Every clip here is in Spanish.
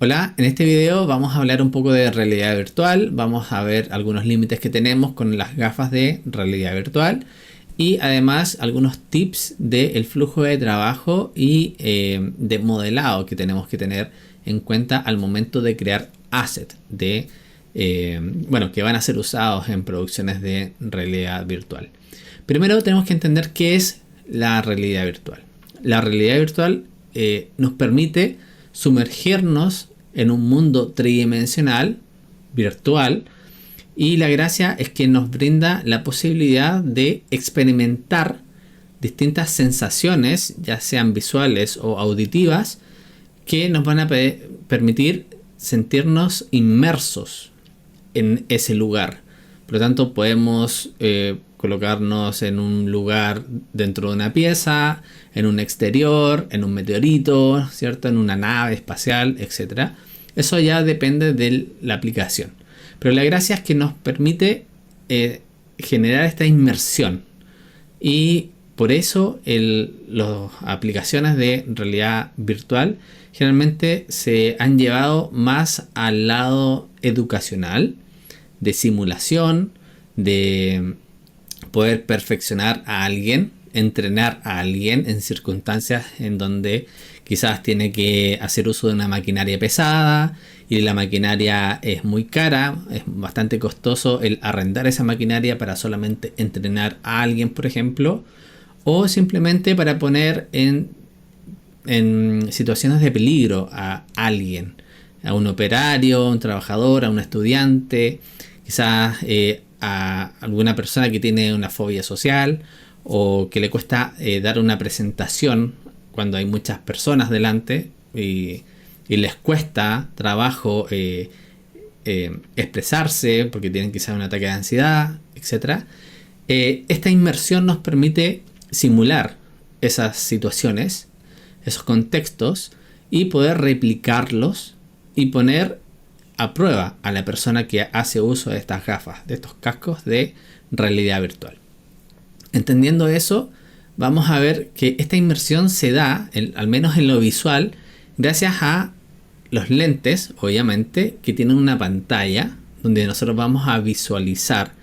Hola, en este video vamos a hablar un poco de realidad virtual, vamos a ver algunos límites que tenemos con las gafas de realidad virtual y además algunos tips del flujo de trabajo y de modelado que tenemos que tener en cuenta al momento de crear assets que van a ser usados en producciones de realidad virtual. Primero tenemos que entender qué es la realidad virtual. La realidad virtual nos permite sumergirnos en un mundo tridimensional, virtual, y la gracia es que nos brinda la posibilidad de experimentar distintas sensaciones, ya sean visuales o auditivas, que nos van a permitir sentirnos inmersos en ese lugar. Por lo tanto, podemos colocarnos en un lugar dentro de una pieza, en un exterior, en un meteorito, ¿cierto? En una nave espacial, etc. Eso ya depende de la aplicación. Pero la gracia es que nos permite generar esta inmersión. Y por eso las aplicaciones de realidad virtual generalmente se han llevado más al lado educacional, de simulación, de poder perfeccionar a alguien, entrenar a alguien en circunstancias en donde quizás tiene que hacer uso de una maquinaria pesada y la maquinaria es muy cara, es bastante costoso el arrendar esa maquinaria para solamente entrenar a alguien, por ejemplo, o simplemente para poner en situaciones de peligro a alguien, a un operario, a un trabajador, a un estudiante, quizás a alguna persona que tiene una fobia social o que le cuesta dar una presentación cuando hay muchas personas delante y les cuesta trabajo expresarse porque tienen quizás un ataque de ansiedad, etc. Esta inmersión nos permite simular esas situaciones, esos contextos y poder replicarlos y poner a prueba a la persona que hace uso de estas gafas, de estos cascos de realidad virtual. Entendiendo eso, vamos a ver que esta inmersión se da, al menos en lo visual, gracias a los lentes, obviamente, que tienen una pantalla donde nosotros vamos a visualizar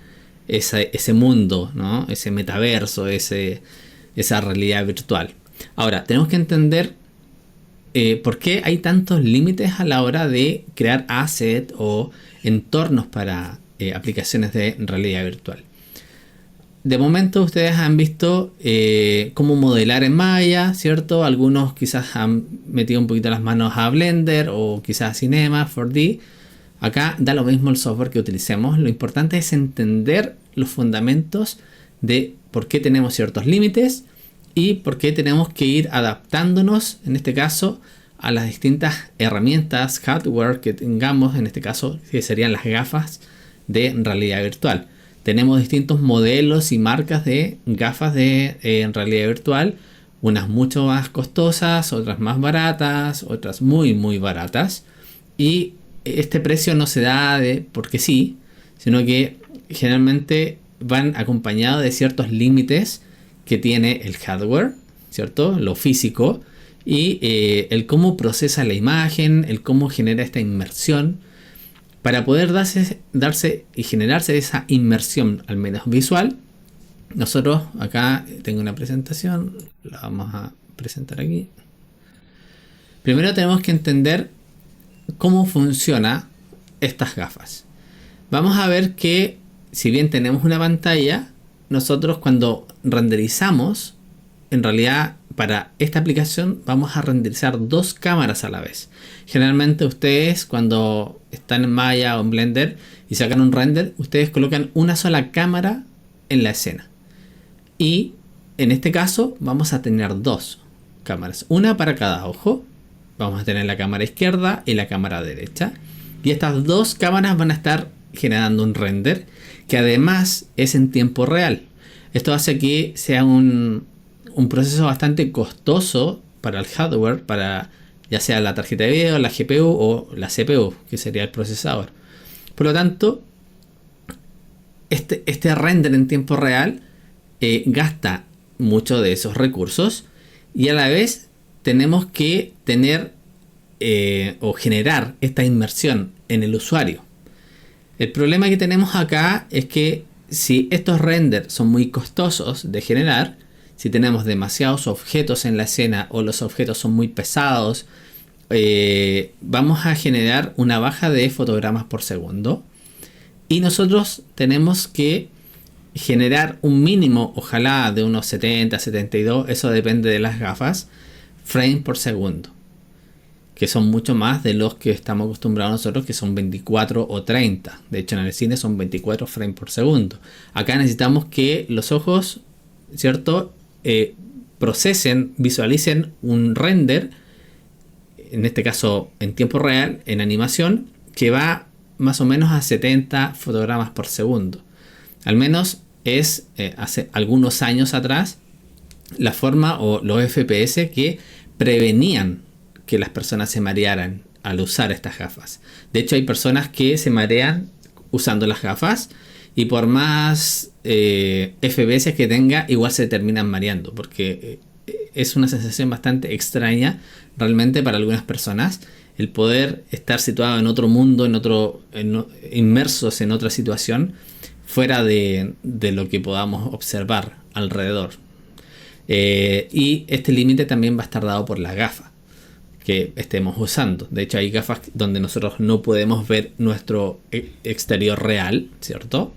ese mundo, ¿no? Ese metaverso, esa realidad virtual. Ahora, tenemos que entender por qué hay tantos límites a la hora de crear assets o entornos para aplicaciones de realidad virtual. De momento ustedes han visto cómo modelar en Maya, ¿cierto? Algunos quizás han metido un poquito las manos a Blender o quizás a Cinema 4D. Acá da lo mismo el software que utilicemos. Lo importante es entender los fundamentos de por qué tenemos ciertos límites y por qué tenemos que ir adaptándonos, en este caso, a las distintas herramientas, hardware que tengamos, en este caso, que serían las gafas de realidad virtual. Tenemos distintos modelos y marcas de gafas de realidad virtual, unas mucho más costosas, otras más baratas, otras muy muy baratas. Y este precio no se da porque sí, sino que generalmente van acompañados de ciertos límites que tiene el hardware, ¿cierto? Lo físico y el cómo procesa la imagen, el cómo genera esta inmersión. Para poder darse y generarse esa inmersión, al menos visual, nosotros acá tengo una presentación, la vamos a presentar aquí. Primero tenemos que entender cómo funciona estas gafas. Vamos a ver que si bien tenemos una pantalla, nosotros cuando renderizamos, en realidad para esta aplicación vamos a renderizar dos cámaras a la vez. Generalmente ustedes cuando están en Maya o en Blender y sacan un render, ustedes colocan una sola cámara en la escena. Y en este caso vamos a tener dos cámaras, una para cada ojo. Vamos a tener la cámara izquierda y la cámara derecha. Y estas dos cámaras van a estar generando un render que además es en tiempo real. Esto hace que sea un proceso bastante costoso para el hardware, para ya sea la tarjeta de video, la GPU o la CPU, que sería el procesador. Por lo tanto, este render en tiempo real gasta mucho de esos recursos y a la vez tenemos que tener o generar esta inmersión en el usuario. El problema que tenemos acá es que si estos renders son muy costosos de generar, si tenemos demasiados objetos en la escena o los objetos son muy pesados, vamos a generar una baja de fotogramas por segundo. Y nosotros tenemos que generar un mínimo, ojalá de unos 70, 72, eso depende de las gafas, frames por segundo, que son mucho más de los que estamos acostumbrados nosotros, que son 24 o 30. De hecho, en el cine son 24 frames por segundo. Acá necesitamos que los ojos, ¿cierto?, procesen, visualicen un render, en este caso en tiempo real, en animación, que va más o menos a 70 fotogramas por segundo. Al menos es hace algunos años atrás la forma o los FPS que prevenían que las personas se marearan al usar estas gafas. De hecho, hay personas que se marean usando las gafas y por más FPS que tenga, igual se terminan mareando, porque es una sensación bastante extraña realmente para algunas personas el poder estar situado en otro mundo, inmersos en otra situación fuera de lo que podamos observar alrededor. Y este límite también va a estar dado por la gafa que estemos usando. De hecho, hay gafas donde nosotros no podemos ver nuestro exterior real, ¿cierto?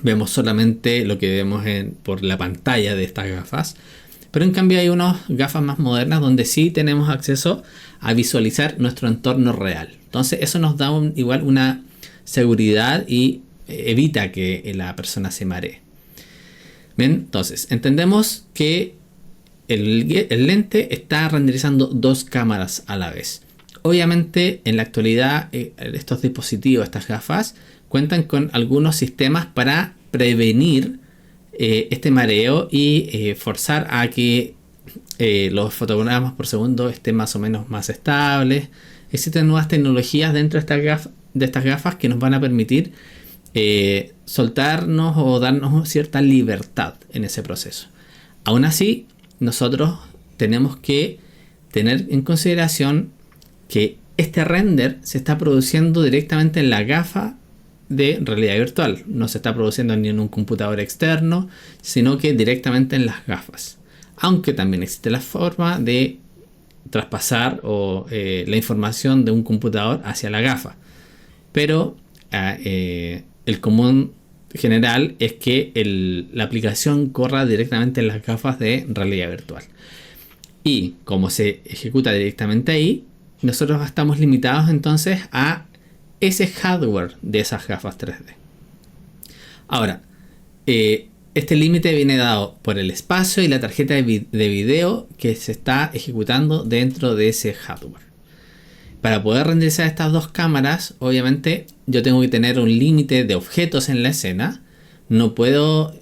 Vemos solamente lo que vemos por la pantalla de estas gafas. Pero en cambio hay unas gafas más modernas donde sí tenemos acceso a visualizar nuestro entorno real. Entonces eso nos da igual una seguridad y evita que la persona se maree. Bien, entonces entendemos que el lente está renderizando dos cámaras a la vez. Obviamente en la actualidad estos dispositivos, estas gafas, cuentan con algunos sistemas para prevenir este mareo y forzar a que los fotogramas por segundo estén más o menos más estables. Existen nuevas tecnologías dentro de estas gafas que nos van a permitir soltarnos o darnos cierta libertad en ese proceso. Aún así, nosotros tenemos que tener en consideración que este render se está produciendo directamente en la gafa de realidad virtual. No se está produciendo ni en un computador externo, sino que directamente en las gafas. Aunque también existe la forma de traspasar la información de un computador hacia la gafa. Pero el común general es que la aplicación corra directamente en las gafas de realidad virtual. Y como se ejecuta directamente ahí, nosotros estamos limitados entonces a ese hardware de esas gafas 3D. Ahora, este límite viene dado por el espacio y la tarjeta de video que se está ejecutando dentro de ese hardware. Para poder renderizar estas dos cámaras, obviamente yo tengo que tener un límite de objetos en la escena. No puedo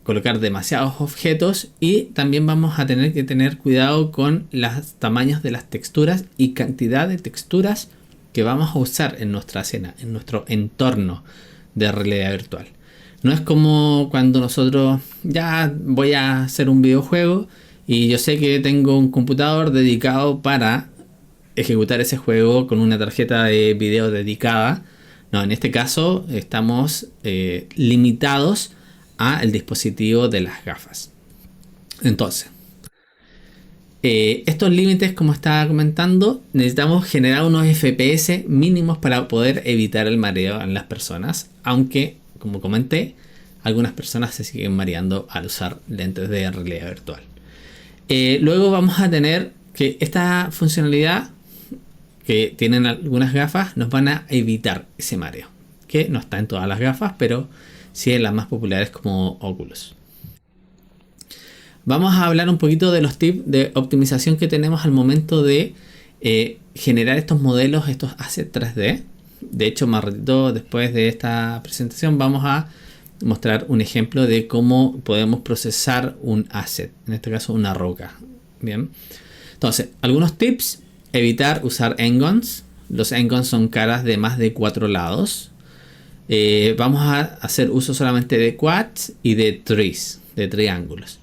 colocar demasiados objetos y también vamos a tener que tener cuidado con los tamaños de las texturas y cantidad de texturas que vamos a usar en nuestra escena, en nuestro entorno de realidad virtual. No es como cuando nosotros ya voy a hacer un videojuego y yo sé que tengo un computador dedicado para ejecutar ese juego con una tarjeta de video dedicada. No, en este caso estamos limitados al dispositivo de las gafas. Entonces, estos límites, como estaba comentando, necesitamos generar unos FPS mínimos para poder evitar el mareo en las personas, aunque, como comenté, algunas personas se siguen mareando al usar lentes de realidad virtual. Luego vamos a tener que esta funcionalidad que tienen algunas gafas nos van a evitar ese mareo, que no está en todas las gafas, pero sí en las más populares como Oculus. Vamos a hablar un poquito de los tips de optimización que tenemos al momento de generar estos modelos, estos assets 3D. De hecho, más ratito después de esta presentación vamos a mostrar un ejemplo de cómo podemos procesar un asset, en este caso una roca. Bien, entonces, algunos tips: evitar usar engons. Los engons son caras de más de 4 lados. Vamos a hacer uso solamente de quads y de trees, de triángulos.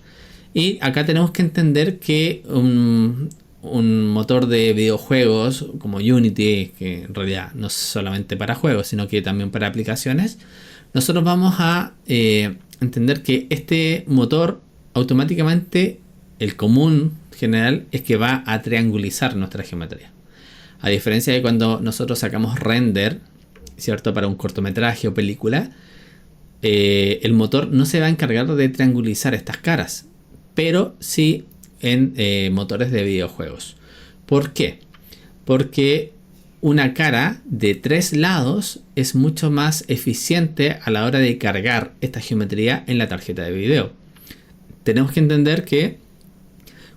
Y acá tenemos que entender que un un motor de videojuegos como Unity, que en realidad no es solamente para juegos, sino que también para aplicaciones, nosotros vamos a entender que este motor automáticamente, el común general, es que va a triangulizar nuestra geometría. A diferencia de cuando nosotros sacamos render, ¿cierto? Para un cortometraje o película, el motor no se va a encargar de triangulizar estas caras, pero sí en motores de videojuegos. ¿Por qué? Porque una cara de 3 lados es mucho más eficiente a la hora de cargar esta geometría en la tarjeta de video. Tenemos que entender que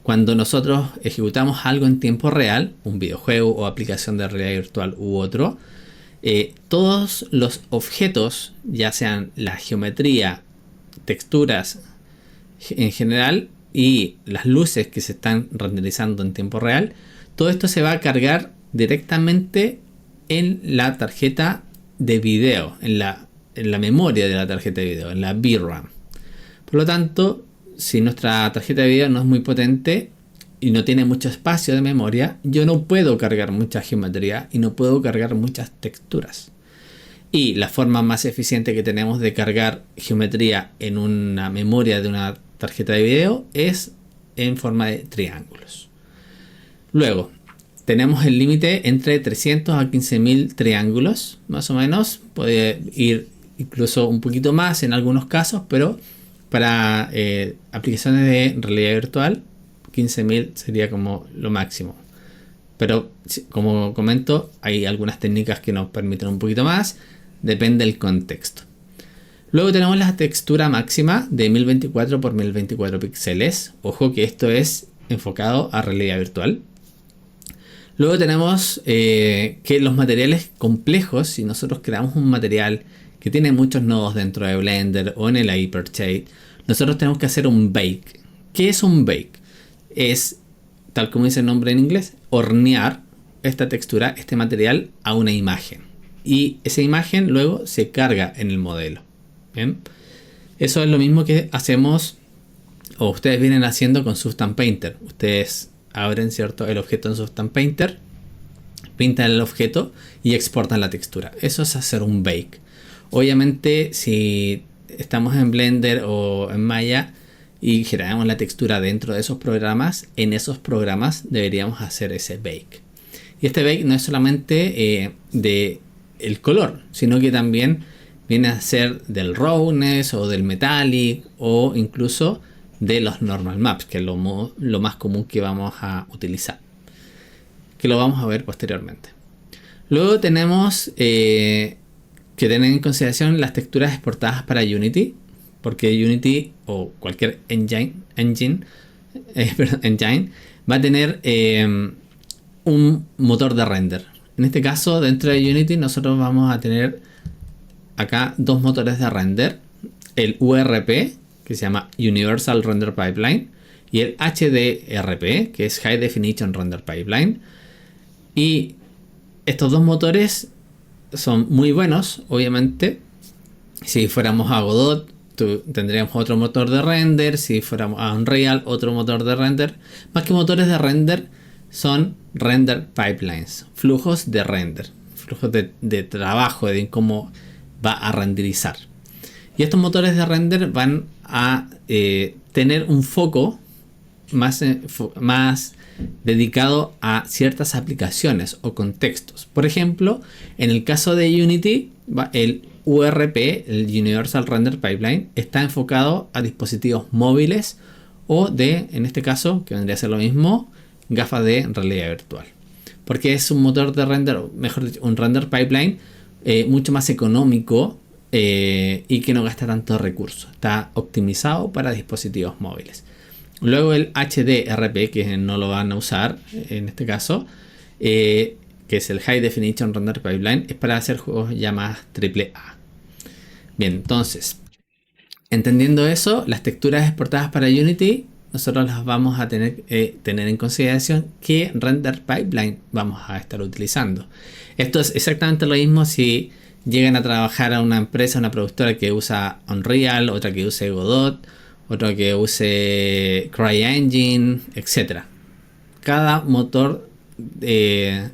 cuando nosotros ejecutamos algo en tiempo real, un videojuego o aplicación de realidad virtual u otro, todos los objetos, ya sean la geometría, texturas en general y las luces que se están renderizando en tiempo real, todo esto se va a cargar directamente en la tarjeta de video, en la memoria de la tarjeta de video, en la VRAM. Por lo tanto, si nuestra tarjeta de video no es muy potente y no tiene mucho espacio de memoria, yo no puedo cargar mucha geometría y no puedo cargar muchas texturas. Y la forma más eficiente que tenemos de cargar geometría en una memoria de una tarjeta de video es en forma de triángulos. Luego, tenemos el límite entre 300 a 15.000 triángulos, más o menos. Puede ir incluso un poquito más en algunos casos, pero para aplicaciones de realidad virtual, 15.000 sería como lo máximo. Pero como comento, hay algunas técnicas que nos permiten un poquito más. Depende del contexto. Luego tenemos la textura máxima de 1024 por 1024 píxeles. Ojo que esto es enfocado a realidad virtual. Luego tenemos que los materiales complejos, si nosotros creamos un material que tiene muchos nodos dentro de Blender o en el Hypershade, nosotros tenemos que hacer un bake. ¿Qué es un bake? Es, tal como dice el nombre en inglés, hornear esta textura, este material a una imagen. Y esa imagen luego se carga en el modelo. ¿Bien? Eso es lo mismo que hacemos o ustedes vienen haciendo con Substance Painter. Ustedes abren, ¿cierto?, el objeto en Substance Painter, pintan el objeto y exportan la textura. Eso es hacer un bake. Obviamente, si estamos en Blender o en Maya y generamos la textura dentro de esos programas, en esos programas deberíamos hacer ese bake. Y este bake no es solamente de el color, sino que también viene a ser del roughness o del metallic o incluso de los normal maps, que es lo más común que vamos a utilizar, que lo vamos a ver posteriormente. Luego tenemos que tener en consideración las texturas exportadas para Unity, porque Unity o cualquier engine va a tener un motor de render. En este caso, dentro de Unity nosotros vamos a tener acá dos motores de render, el URP, que se llama Universal Render Pipeline, y el HDRP, que es High Definition Render Pipeline. Y estos dos motores son muy buenos, obviamente. Si fuéramos a Godot, tendríamos otro motor de render. Si fuéramos a Unreal, otro motor de render. Más que motores de render, son render pipelines, flujos de render, flujos de trabajo, de cómo va a renderizar. Y estos motores de render van a tener un foco más dedicado a ciertas aplicaciones o contextos. Por ejemplo, en el caso de Unity, el URP, el Universal Render Pipeline, está enfocado a dispositivos móviles o en este caso, que vendría a ser lo mismo, gafas de realidad virtual. Porque es un motor de render, mejor dicho, un render pipeline mucho más económico y que no gasta tanto recursos. Está optimizado para dispositivos móviles. Luego el HDRP, que no lo van a usar en este caso, que es el High Definition Render Pipeline, es para hacer juegos ya más AAA. Bien, entonces, entendiendo eso, las texturas exportadas para Unity, nosotros las vamos a tener en consideración qué render pipeline vamos a estar utilizando. Esto es exactamente lo mismo si llegan a trabajar a una empresa, una productora que usa Unreal, otra que use Godot, otra que use CryEngine, etc. cada motor de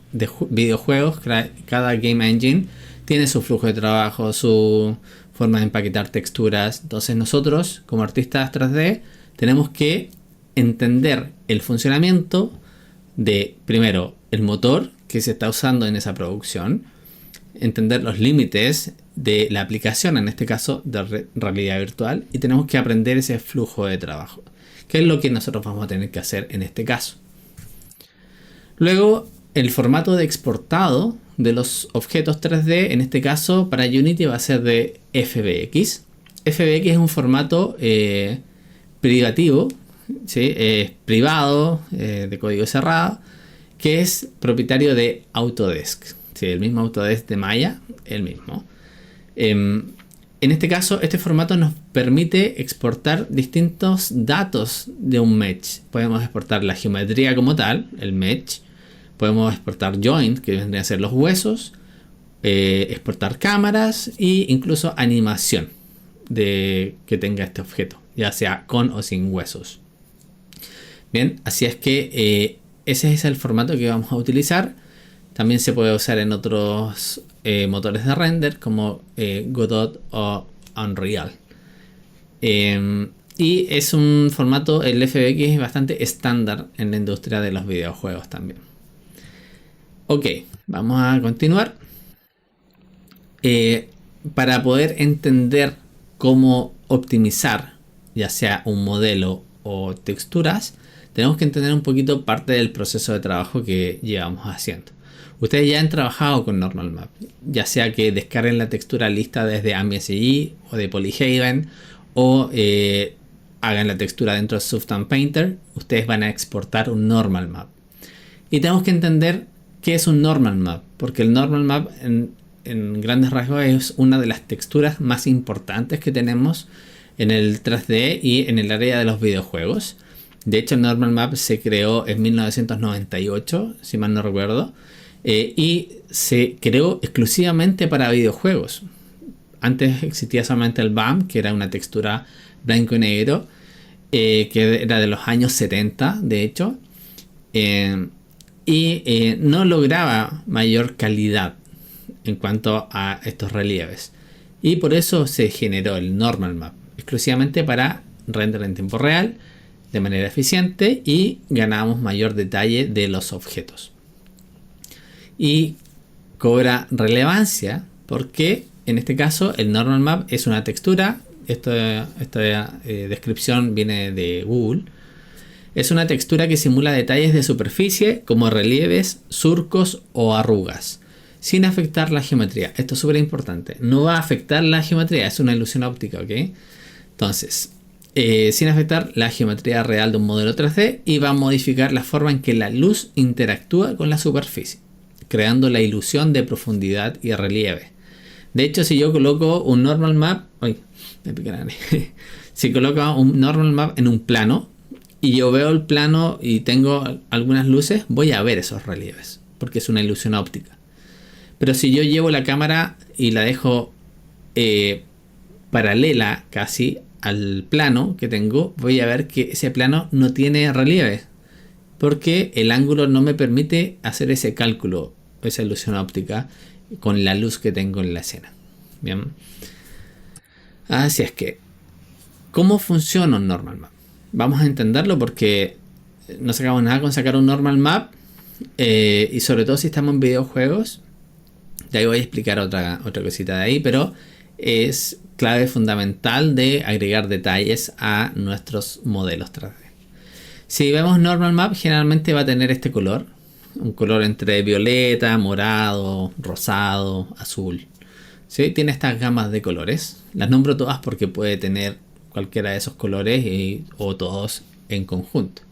videojuegos, cada game engine tiene su flujo de trabajo, su forma de empaquetar texturas. Entonces nosotros, como artistas 3D, tenemos que entender el funcionamiento de, primero, el motor que se está usando en esa producción, entender los límites de la aplicación, en este caso de realidad virtual, y tenemos que aprender ese flujo de trabajo, que es lo que nosotros vamos a tener que hacer en este caso. Luego, el formato de exportado de los objetos 3D, en este caso para Unity va a ser de FBX. FBX es un formato privativo, ¿sí? Privado, de código cerrado, que es propietario de Autodesk. Sí, el mismo Autodesk de Maya, el mismo. En este caso, este formato nos permite exportar distintos datos de un mesh. Podemos exportar la geometría como tal, el mesh. Podemos exportar joint, que vendrían a ser los huesos. Exportar cámaras e incluso animación que tenga este objeto, ya sea con o sin huesos. Bien, así es que ese es el formato que vamos a utilizar. También se puede usar en otros motores de render como Godot o Unreal. Y es un formato, el FBX es bastante estándar en la industria de los videojuegos también. Ok, vamos a continuar. Para poder entender cómo optimizar ya sea un modelo o texturas, tenemos que entender un poquito parte del proceso de trabajo que llevamos haciendo. Ustedes ya han trabajado con Normal Map, ya sea que descarguen la textura lista desde AmbientCG o de Polyhaven, o hagan la textura dentro de Substance Painter. Ustedes van a exportar un Normal Map. Y tenemos que entender qué es un Normal Map, porque el Normal Map en grandes rasgos es una de las texturas más importantes que tenemos en el 3D y en el área de los videojuegos. De hecho, el Normal Map se creó en 1998, si mal no recuerdo, y se creó exclusivamente para videojuegos. Antes existía solamente el BAM, que era una textura blanco y negro, que era de los años 70, de hecho, y no lograba mayor calidad en cuanto a estos relieves. Y por eso se generó el Normal Map, exclusivamente para render en tiempo real, de manera eficiente, y ganamos mayor detalle de los objetos. Y cobra relevancia porque en este caso el Normal Map es una textura. Esta descripción viene de Google. Es una textura que simula detalles de superficie como relieves, surcos o arrugas, sin afectar la geometría. Esto es súper importante. No va a afectar la geometría, es una ilusión óptica, ¿ok? Entonces, sin afectar la geometría real de un modelo 3D, y va a modificar la forma en que la luz interactúa con la superficie, creando la ilusión de profundidad y relieve. De hecho, si yo coloco un Normal Map, si coloco un Normal Map en un plano y yo veo el plano y tengo algunas luces, voy a ver esos relieves porque es una ilusión óptica. Pero si yo llevo la cámara y la dejo paralela casi al plano que tengo, voy a ver que ese plano no tiene relieve porque el ángulo no me permite hacer ese cálculo, esa ilusión óptica con la luz que tengo en la escena. Bien. Así es que, ¿cómo funciona un Normal Map? Vamos a entenderlo porque no sacamos nada con sacar un Normal Map, y sobre todo si estamos en videojuegos. Ya ahí voy a explicar otra cosita de ahí, pero es clave fundamental de agregar detalles a nuestros modelos 3D. Si vemos Normal Map, generalmente va a tener este color, un color entre violeta, morado, rosado, azul. ¿Sí? Tiene estas gamas de colores. Las nombro todas porque puede tener cualquiera de esos colores o todos en conjunto.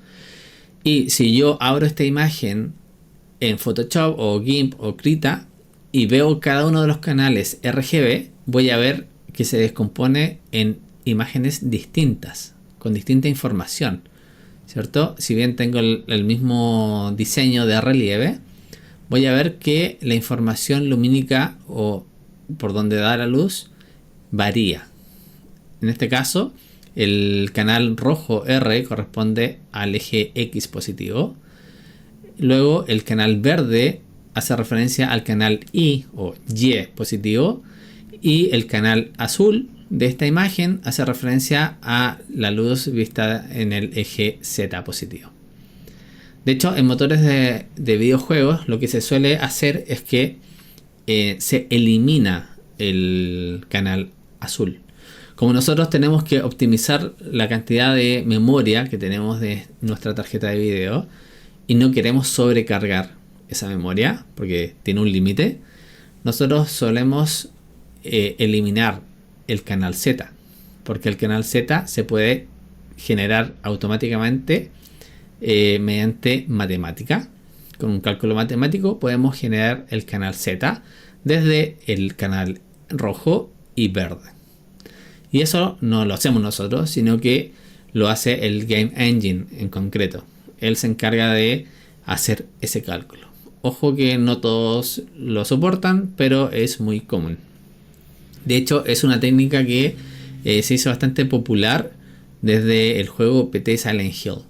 Y si yo abro esta imagen en Photoshop o GIMP o Krita y veo cada uno de los canales RGB, voy a ver que se descompone en imágenes distintas, con distinta información, ¿cierto? Si bien tengo el mismo diseño de relieve, voy a ver que la información lumínica o por donde da la luz varía. En este caso, el canal rojo R corresponde al eje X positivo, luego el canal verde hace referencia al canal I o Y positivo, y el canal azul de esta imagen hace referencia a la luz vista en el eje Z positivo. De hecho, en motores de videojuegos lo que se suele hacer es que se elimina el canal azul. Como nosotros tenemos que optimizar la cantidad de memoria que tenemos de nuestra tarjeta de video y no queremos sobrecargar esa memoria porque tiene un límite, nosotros solemos eliminar el canal Z, porque el canal Z se puede generar automáticamente mediante matemática. Con un cálculo matemático podemos generar el canal Z desde el canal rojo y verde. Y eso no lo hacemos nosotros, sino que lo hace el Game Engine en concreto. Él se encarga de hacer ese cálculo. Ojo que no todos lo soportan, pero es muy común. De hecho, es una técnica que se hizo bastante popular desde el juego PT Silent Hill.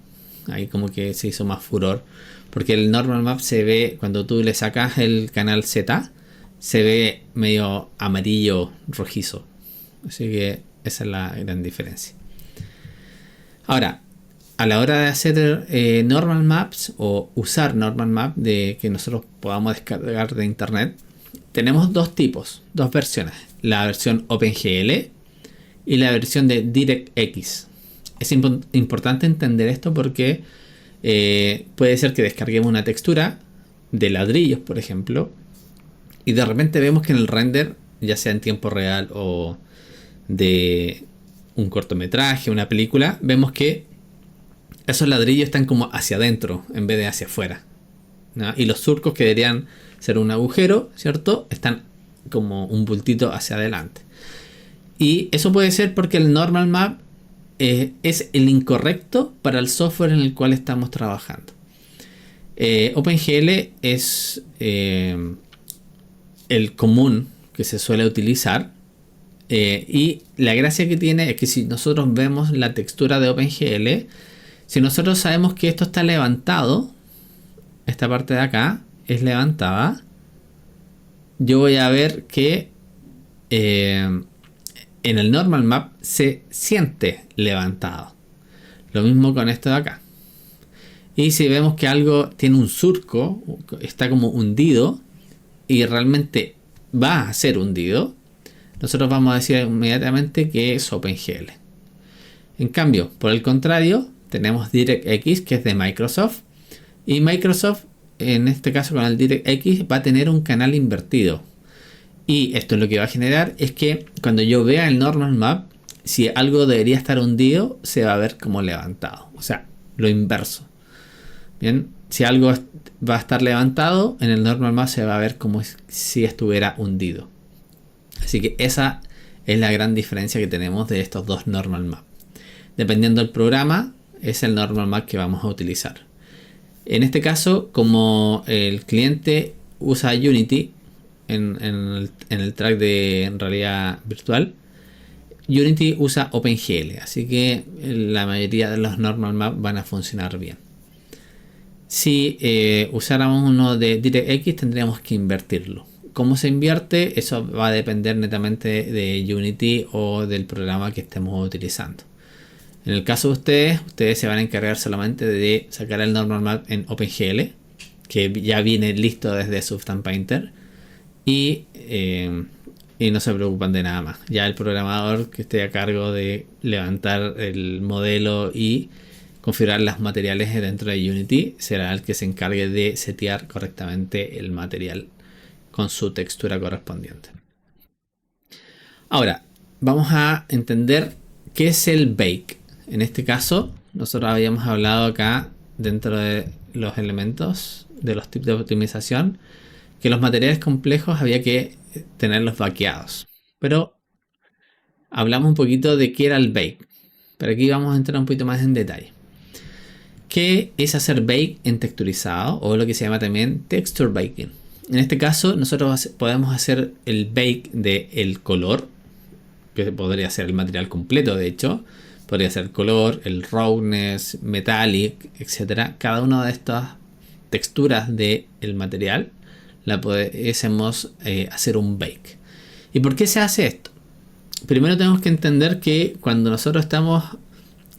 Ahí como que se hizo más furor. Porque el normal map se ve, cuando tú le sacas el canal Z, se ve medio amarillo rojizo. Así que esa es la gran diferencia. Ahora, a la hora de hacer normal maps o usar normal map de que nosotros podamos descargar de internet, tenemos dos tipos, dos versiones. La versión OpenGL y la versión de DirectX. Es importante entender esto porque puede ser que descarguemos una textura de ladrillos, por ejemplo, y de repente vemos que en el render, ya sea en tiempo real o de un cortometraje, una película, vemos que esos ladrillos están como hacia adentro en vez de hacia afuera, ¿no? Y los surcos que deberían ser un agujero, ¿cierto? Están como un bultito hacia adelante. Y eso puede ser porque el normal map es el incorrecto para el software en el cual estamos trabajando. OpenGL es el común que se suele utilizar, y la gracia que tiene es que si nosotros vemos la textura de OpenGL, si nosotros sabemos que esto está levantado, esta parte de acá es levantada, yo voy a ver que en el normal map se siente levantado. Lo mismo con esto de acá. Y si vemos que algo tiene un surco, está como hundido y realmente va a ser hundido, nosotros vamos a decir inmediatamente que es OpenGL. En cambio, por el contrario, tenemos DirectX, que es de Microsoft, y Microsoft, en este caso con el DirectX, va a tener un canal invertido. Y esto lo que va a generar es que cuando yo vea el normal map, si algo debería estar hundido, se va a ver como levantado. O sea, lo inverso. Bien, si algo va a estar levantado, en el normal map se va a ver como si estuviera hundido. Así que esa es la gran diferencia que tenemos de estos dos normal map. Dependiendo del programa, es el normal map que vamos a utilizar. En este caso, como el cliente usa Unity en el track de realidad virtual, Unity usa OpenGL, así que la mayoría de los normal map van a funcionar bien. Si usáramos uno de DirectX, tendríamos que invertirlo. ¿Cómo se invierte? Eso va a depender netamente de Unity o del programa que estemos utilizando. En el caso de ustedes se van a encargar solamente de sacar el normal map en OpenGL, que ya viene listo desde Substance Painter, y no se preocupan de nada más. Ya el programador que esté a cargo de levantar el modelo y configurar los materiales dentro de Unity será el que se encargue de setear correctamente el material con su textura correspondiente. Ahora, vamos a entender qué es el bake. En este caso, nosotros habíamos hablado acá dentro de los elementos de los tips de optimización que los materiales complejos había que tenerlos bakeados. Pero hablamos un poquito de qué era el bake. Pero aquí vamos a entrar un poquito más en detalle. ¿Qué es hacer bake en texturizado o lo que se llama también texture baking? En este caso, nosotros podemos hacer el bake del color, que podría ser el material completo, de hecho. Podría ser el color, el roughness, metallic, etc. Cada una de estas texturas del material, la pudiésemos hacer un bake. ¿Y por qué se hace esto? Primero tenemos que entender que cuando nosotros estamos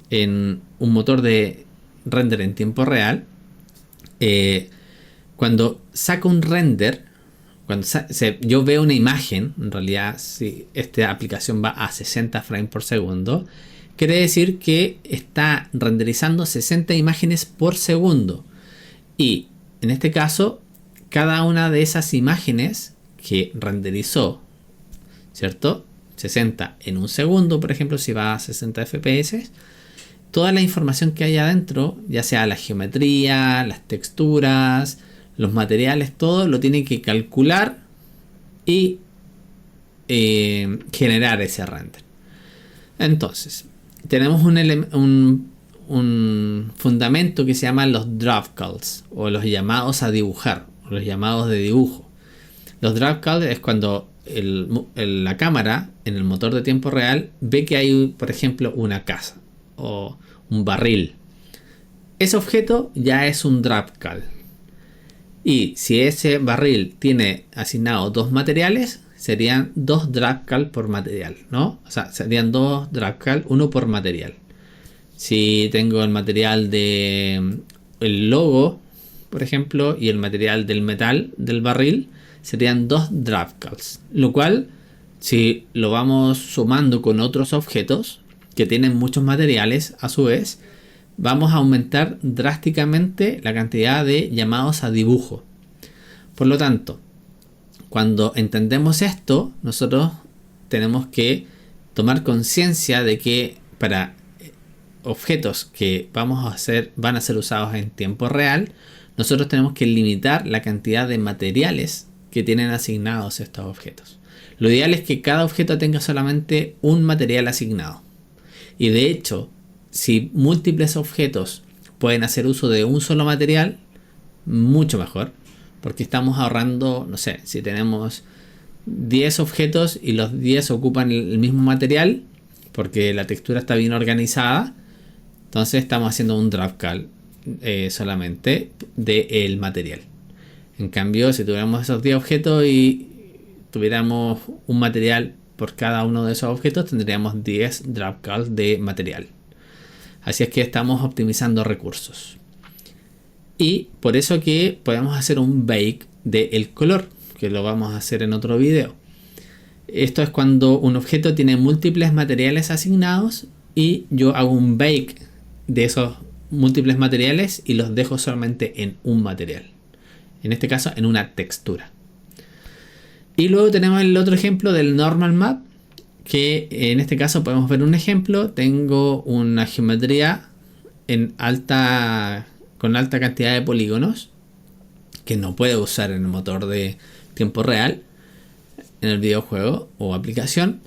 en un motor de render en tiempo real, cuando saco un render, cuando yo veo una imagen, en realidad si esta aplicación va a 60 frames por segundo, quiere decir que está renderizando 60 imágenes por segundo. Y en este caso, cada una de esas imágenes que renderizó, ¿cierto? 60 en un segundo, por ejemplo, si va a 60 FPS, toda la información que hay adentro, ya sea la geometría, las texturas, los materiales, todo lo tiene que calcular y generar ese render. Entonces, tenemos un fundamento que se llama los drawCalls, o los llamados a dibujar, o los llamados de dibujo. Los drawCalls es cuando la cámara en el motor de tiempo real ve que hay, por ejemplo, una casa o un barril. Ese objeto ya es un drawCall. Y si ese barril tiene asignado dos materiales, serían dos drawCall por material, ¿no? O sea, serían dos drawCall, uno por material. Si tengo el material de el logo, por ejemplo, y el material del metal del barril, serían dos drawCalls. Lo cual, si lo vamos sumando con otros objetos que tienen muchos materiales, a su vez, vamos a aumentar drásticamente la cantidad de llamados a dibujo. Por lo tanto, cuando entendemos esto, nosotros tenemos que tomar conciencia de que para objetos que van a ser usados en tiempo real, nosotros tenemos que limitar la cantidad de materiales que tienen asignados estos objetos. Lo ideal es que cada objeto tenga solamente un material asignado. Y de hecho, si múltiples objetos pueden hacer uso de un solo material, mucho mejor, porque estamos ahorrando, no sé, si tenemos 10 objetos y los 10 ocupan el mismo material, porque la textura está bien organizada, entonces estamos haciendo un drawCall solamente del material. En cambio, si tuviéramos esos 10 objetos y tuviéramos un material por cada uno de esos objetos, tendríamos 10 drawCalls de material. Así es que estamos optimizando recursos. Y por eso que podemos hacer un bake del color, que lo vamos a hacer en otro video. Esto es cuando un objeto tiene múltiples materiales asignados y yo hago un bake de esos múltiples materiales y los dejo solamente en un material. En este caso, en una textura. Y luego tenemos el otro ejemplo del normal map, que en este caso podemos ver un ejemplo. Tengo una geometría con alta cantidad de polígonos que no puedo usar en el motor de tiempo real en el videojuego o aplicación.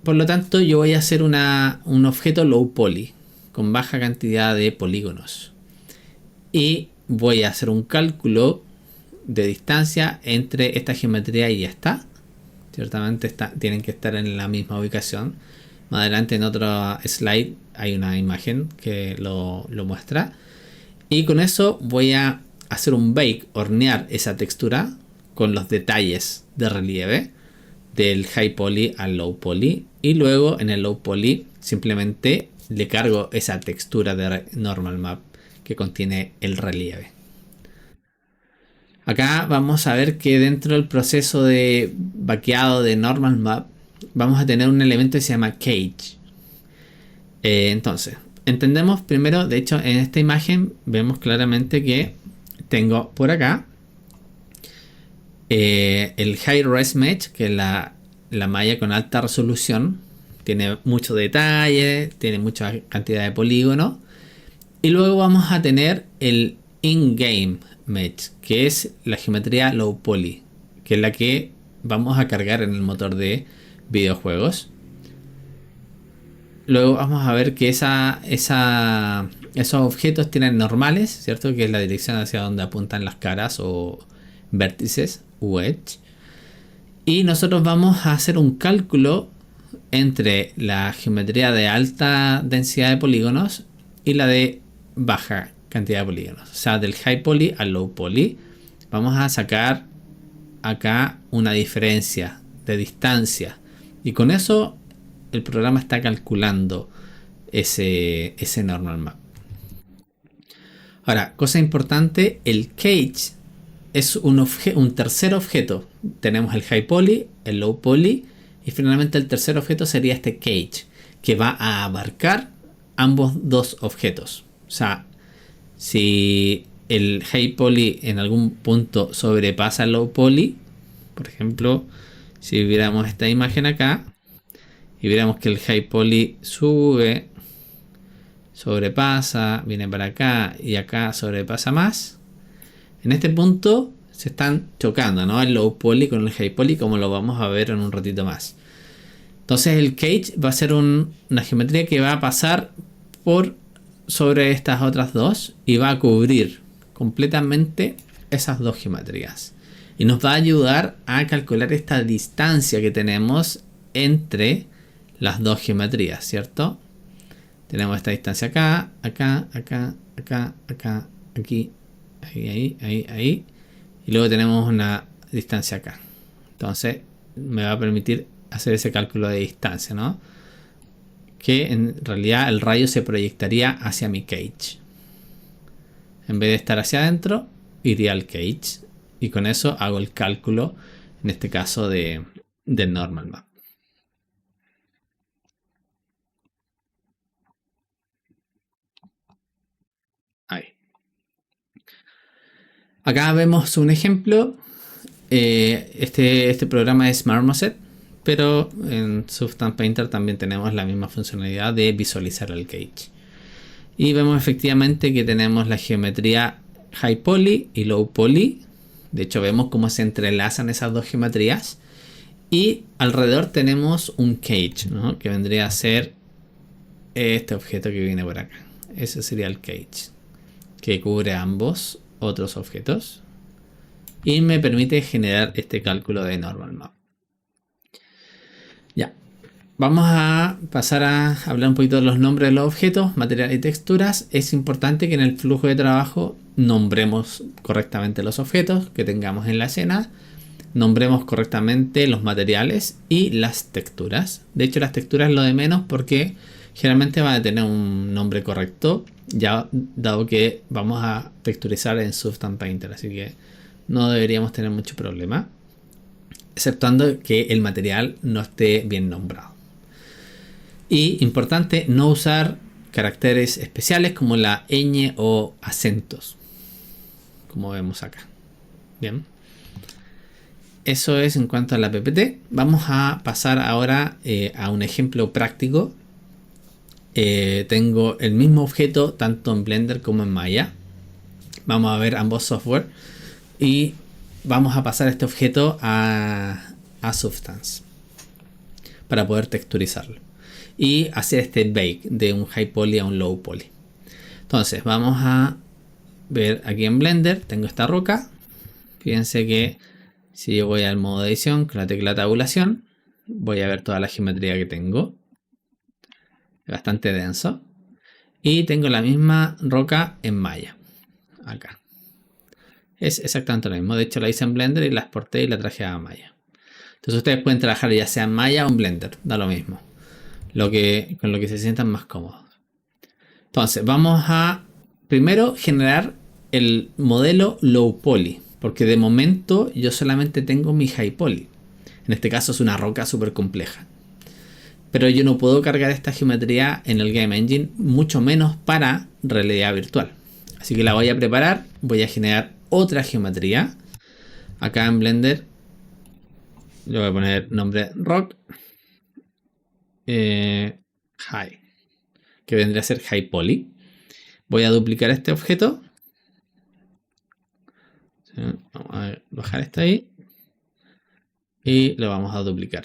Por lo tanto, yo voy a hacer un objeto low poly con baja cantidad de polígonos y voy a hacer un cálculo de distancia entre esta geometría y esta. Ciertamente tienen que estar en la misma ubicación. Más adelante en otro slide hay una imagen que lo muestra. Y con eso voy a hacer un bake, hornear esa textura con los detalles de relieve del high poly al low poly. Y luego en el low poly simplemente le cargo esa textura de normal map que contiene el relieve. Acá vamos a ver que dentro del proceso de bakeado de normal map vamos a tener un elemento que se llama cage. Entonces, entendemos primero, de hecho en esta imagen vemos claramente que tengo por acá el high res mesh, que es la malla con alta resolución. Tiene mucho detalle, tiene mucha cantidad de polígonos. Y luego vamos a tener el in-game mesh, que es la geometría low poly, que es la que vamos a cargar en el motor de videojuegos. Luego vamos a ver que esos objetos tienen normales, ¿cierto? Que es la dirección hacia donde apuntan las caras o vértices o edge. Y nosotros vamos a hacer un cálculo entre la geometría de alta densidad de polígonos y la de baja cantidad de polígonos. O sea, del high poly al low poly vamos a sacar acá una diferencia de distancia. Y con eso el programa está calculando ese normal map. Ahora, cosa importante, el cage es un tercer objeto. Tenemos el high poly, el low poly y finalmente el tercer objeto sería este cage, que va a abarcar ambos dos objetos. O sea, si el high poly en algún punto sobrepasa el low poly, por ejemplo, si viéramos esta imagen acá y viéramos que el high poly sube, sobrepasa, viene para acá y acá sobrepasa más, en este punto se están chocando, ¿no? El low poly con el high poly, como lo vamos a ver en un ratito más. Entonces el cage va a ser una geometría que va a pasar por sobre estas otras dos y va a cubrir completamente esas dos geometrías. Y nos va a ayudar a calcular esta distancia que tenemos entre las dos geometrías, ¿cierto? Tenemos esta distancia acá, acá, acá, acá, acá, aquí, ahí. Y luego tenemos una distancia acá. Entonces me va a permitir hacer ese cálculo de distancia, ¿no? Que en realidad el rayo se proyectaría hacia mi cage. En vez de estar hacia adentro, iría al cage. Y con eso hago el cálculo, en este caso, del normal map. Ahí. Acá vemos un ejemplo. Este programa es Marmoset, pero en Substance Painter también tenemos la misma funcionalidad de visualizar el cage. Y vemos efectivamente que tenemos la geometría high poly y low poly. De hecho, vemos cómo se entrelazan esas dos geometrías. Y alrededor tenemos un cage, ¿no? Que vendría a ser este objeto que viene por acá. Ese sería el cage, que cubre ambos otros objetos. Y me permite generar este cálculo de normal map. Ya. Vamos a pasar a hablar un poquito de los nombres de los objetos, materiales y texturas. Es importante que en el flujo de trabajo nombremos correctamente los objetos que tengamos en la escena, nombremos correctamente los materiales y las texturas. De hecho, las texturas es lo de menos porque generalmente va a tener un nombre correcto, ya dado que vamos a texturizar en Substance Painter, así que no deberíamos tener mucho problema, exceptuando que el material no esté bien nombrado. Y importante, no usar caracteres especiales como la ñ o acentos, como vemos acá. Bien. Eso es en cuanto a la PPT. Vamos a pasar ahora a un ejemplo práctico. Tengo el mismo objeto tanto en Blender como en Maya. Vamos a ver ambos software y vamos a pasar este objeto a Substance para poder texturizarlo y hacer este bake de un high poly a un low poly. Entonces vamos a ver aquí en Blender, tengo esta roca. Fíjense que si yo voy al modo de edición con la tecla tabulación, voy a ver toda la geometría que tengo. Es bastante denso. Y tengo la misma roca en Maya. Acá. Es exactamente lo mismo. De hecho la hice en Blender y la exporté y la traje a Maya. Entonces ustedes pueden trabajar ya sea en Maya o en Blender. Da lo mismo. Con lo que se sientan más cómodos. Entonces vamos a primero generar el modelo low poly. Porque de momento yo solamente tengo mi high poly. En este caso es una roca súper compleja. Pero yo no puedo cargar esta geometría en el Game Engine, mucho menos para realidad virtual. Así que la voy a preparar. Voy a generar otra geometría. Acá en Blender le voy a poner nombre rock. High. Que vendría a ser high poly. Voy a duplicar este objeto. Vamos a bajar esto ahí. Y lo vamos a duplicar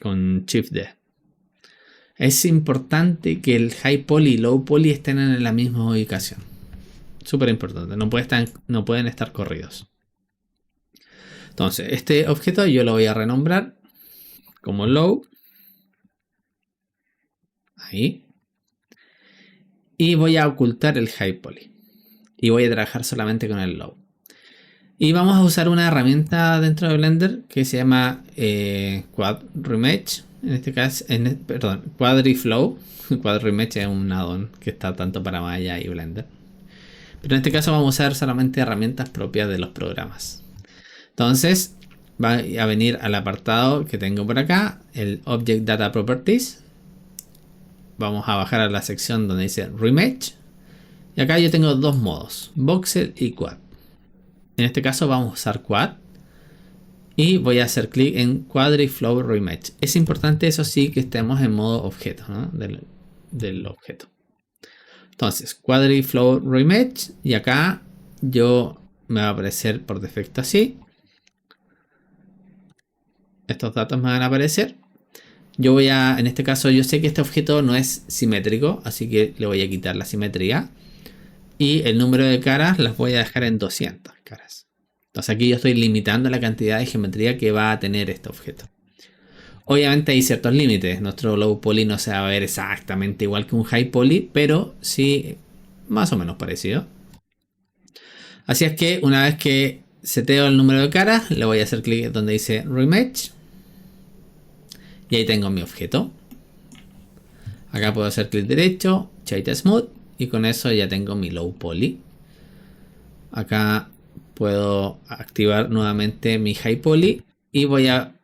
con Shift D. Es importante que el high poly y low poly estén en la misma ubicación. Súper importante. No pueden estar corridos. Entonces, este objeto yo lo voy a renombrar como low. Ahí. Y voy a ocultar el high poly. y voy a trabajar solamente con el low. Y vamos a usar una herramienta dentro de Blender que se llama Quad Rematch. En este caso, perdón, QuadriFlow. Quad Rematch es un add-on que está tanto para Maya y Blender. Pero en este caso vamos a usar solamente herramientas propias de los programas. Entonces va a venir al apartado que tengo por acá, el Object Data Properties. Vamos a bajar a la sección donde dice Rematch. Y acá yo tengo dos modos, Voxel y Quad. En este caso vamos a usar Quad. Y voy a hacer clic en QuadriFlow Rematch. Es importante, eso sí, que estemos en modo objeto, ¿no? del objeto. Entonces, QuadriFlow Rematch. Y acá me va a aparecer por defecto así. Estos datos me van a aparecer. Yo voy a, en este caso, yo sé que este objeto no es simétrico, así que le voy a quitar la simetría. Y el número de caras las voy a dejar en 200 caras. Entonces aquí yo estoy limitando la cantidad de geometría que va a tener este objeto. Obviamente hay ciertos límites. Nuestro low poly no se va a ver exactamente igual que un high poly, pero sí más o menos parecido. Así es que una vez que seteo el número de caras, le voy a hacer clic donde dice Rematch. Y ahí tengo mi objeto. Acá puedo hacer clic derecho, Shade Smooth, y con eso ya tengo mi low poly. Acá puedo activar nuevamente mi high poly y voy a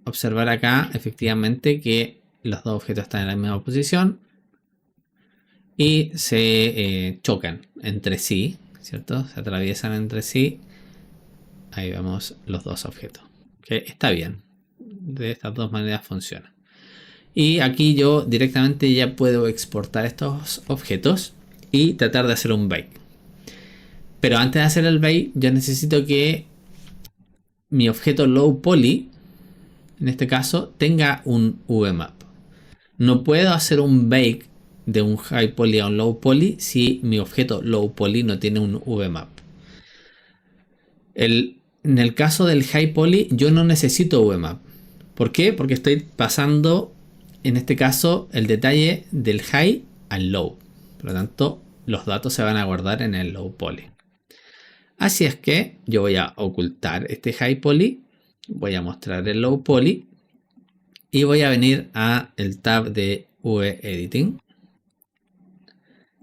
observar acá efectivamente que los dos objetos están en la misma posición y se chocan entre sí, ¿cierto? Se atraviesan entre sí. Ahí vemos los dos objetos. Que está bien. De estas dos maneras funciona. Y aquí yo directamente ya puedo exportar estos objetos y tratar de hacer un bake. Pero antes de hacer el bake, yo necesito que mi objeto low poly, en este caso, tenga un VMap. No puedo hacer un bake de un high poly a un low poly si mi objeto low poly no tiene un VMap. En el caso del high poly, yo no necesito VMap. ¿Por qué? Porque estoy pasando, en este caso, el detalle del high al low. Por lo tanto, los datos se van a guardar en el low poly. Así es que yo voy a ocultar este high poly, voy a mostrar el low poly y voy a venir a el tab de V-Editing.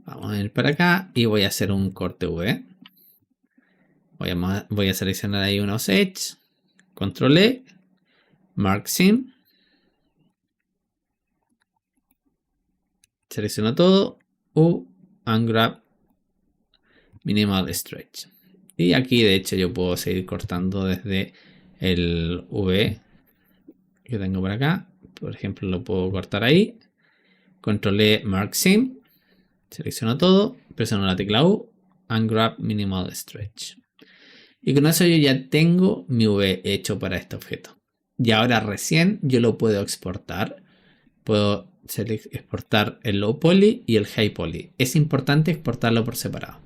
Vamos a venir para acá y voy a hacer un corte V. Voy a seleccionar ahí unos edge, control E, Mark Sim. Selecciono todo, U, Ungrab, Minimal Stretch. Y aquí de hecho yo puedo seguir cortando desde el V que tengo por acá. Por ejemplo, lo puedo cortar ahí. Control E, Mark Sim. Selecciono todo, presiono la tecla U, Ungrab Minimal Stretch. Y con eso yo ya tengo mi V hecho para este objeto. Y ahora recién yo lo puedo exportar. Puedo exportar el low poly y el high poly. Es importante exportarlo por separado.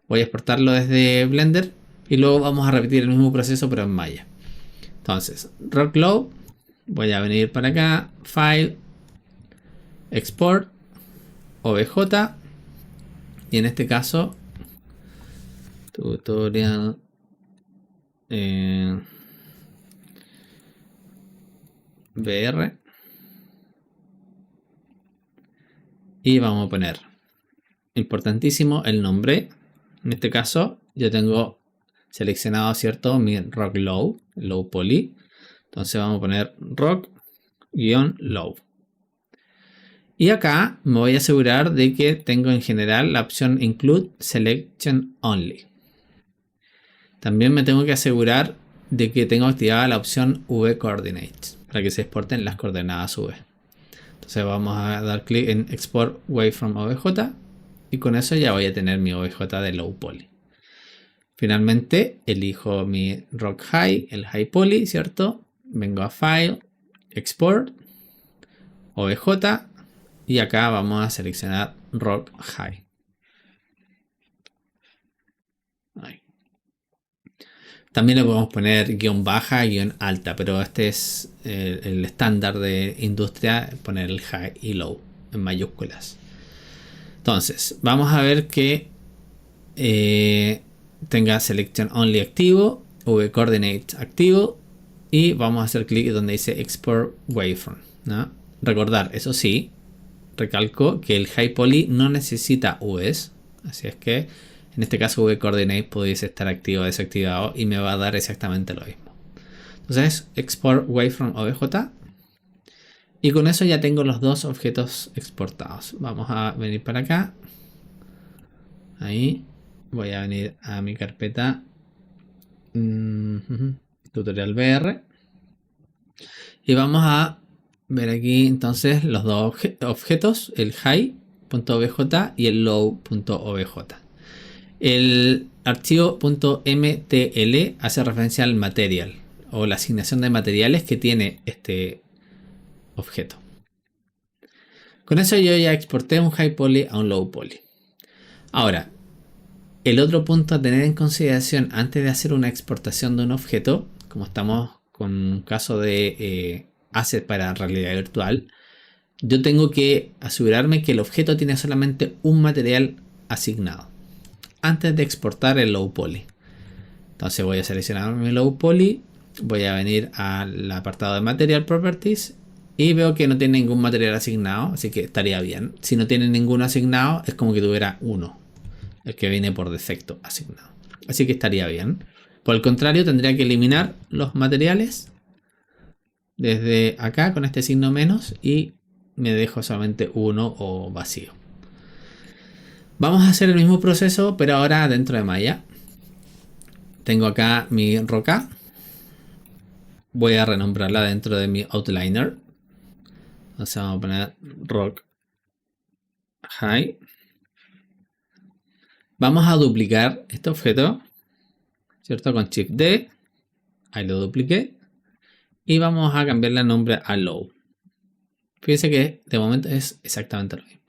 Voy a exportarlo desde Blender y luego vamos a repetir el mismo proceso pero en Maya. Entonces, Rock Low, voy a venir para acá, File, Export, OBJ, y en este caso, Tutorial, BR, y vamos a poner, importantísimo, el nombre. En este caso, yo tengo seleccionado, ¿cierto? Mi Rock Low, Low Poly. Entonces vamos a poner Rock-Low. Y acá me voy a asegurar de que tengo en general la opción Include Selection Only. También me tengo que asegurar de que tengo activada la opción V Coordinates para que se exporten las coordenadas V. Entonces vamos a dar clic en Export Wavefrom OBJ y con eso ya voy a tener mi OBJ de Low Poly. Finalmente elijo mi Rock High, el High Poly, ¿cierto? Vengo a File, Export, OBJ y acá vamos a seleccionar Rock High. Ahí. También le podemos poner guión baja, guión alta, pero este es el estándar de industria, poner el high y low en mayúsculas. Entonces, vamos a ver que tenga Selection Only activo, V-Coordinate activo, y vamos a hacer clic donde dice Export Waveform, ¿no? Recordar, eso sí, recalco que el High Poly no necesita Vs, así es que en este caso V-Coordinate pudiese estar activo o desactivado y me va a dar exactamente lo mismo. Entonces, Export Waveform OBJ. Y con eso ya tengo los dos objetos exportados. Vamos a venir para acá. Ahí. Voy a venir a mi carpeta tutorial VR. Y vamos a ver aquí entonces los dos objetos, el high.obj y el low.obj. El archivo .mtl hace referencia al material o la asignación de materiales que tiene este objeto. Con eso yo ya exporté un high poly a un low poly. Ahora, el otro punto a tener en consideración antes de hacer una exportación de un objeto, como estamos con un caso de asset para realidad virtual, yo tengo que asegurarme que el objeto tiene solamente un material asignado antes de exportar el low poly. Entonces voy a seleccionar mi low poly, voy a venir al apartado de Material Properties y veo que no tiene ningún material asignado, así que estaría bien. Si no tiene ninguno asignado, es como que tuviera uno, el que viene por defecto asignado. Así que estaría bien. Por el contrario, tendría que eliminar los materiales desde acá con este signo menos y me dejo solamente uno o vacío. Vamos a hacer el mismo proceso, pero ahora dentro de Maya. Tengo acá mi roca. Voy a renombrarla dentro de mi outliner. Entonces vamos a poner rock high. Vamos a duplicar este objeto, ¿cierto? Con Shift D. Ahí lo dupliqué. Y vamos a cambiarle el nombre a low. Fíjense que de momento es exactamente lo mismo.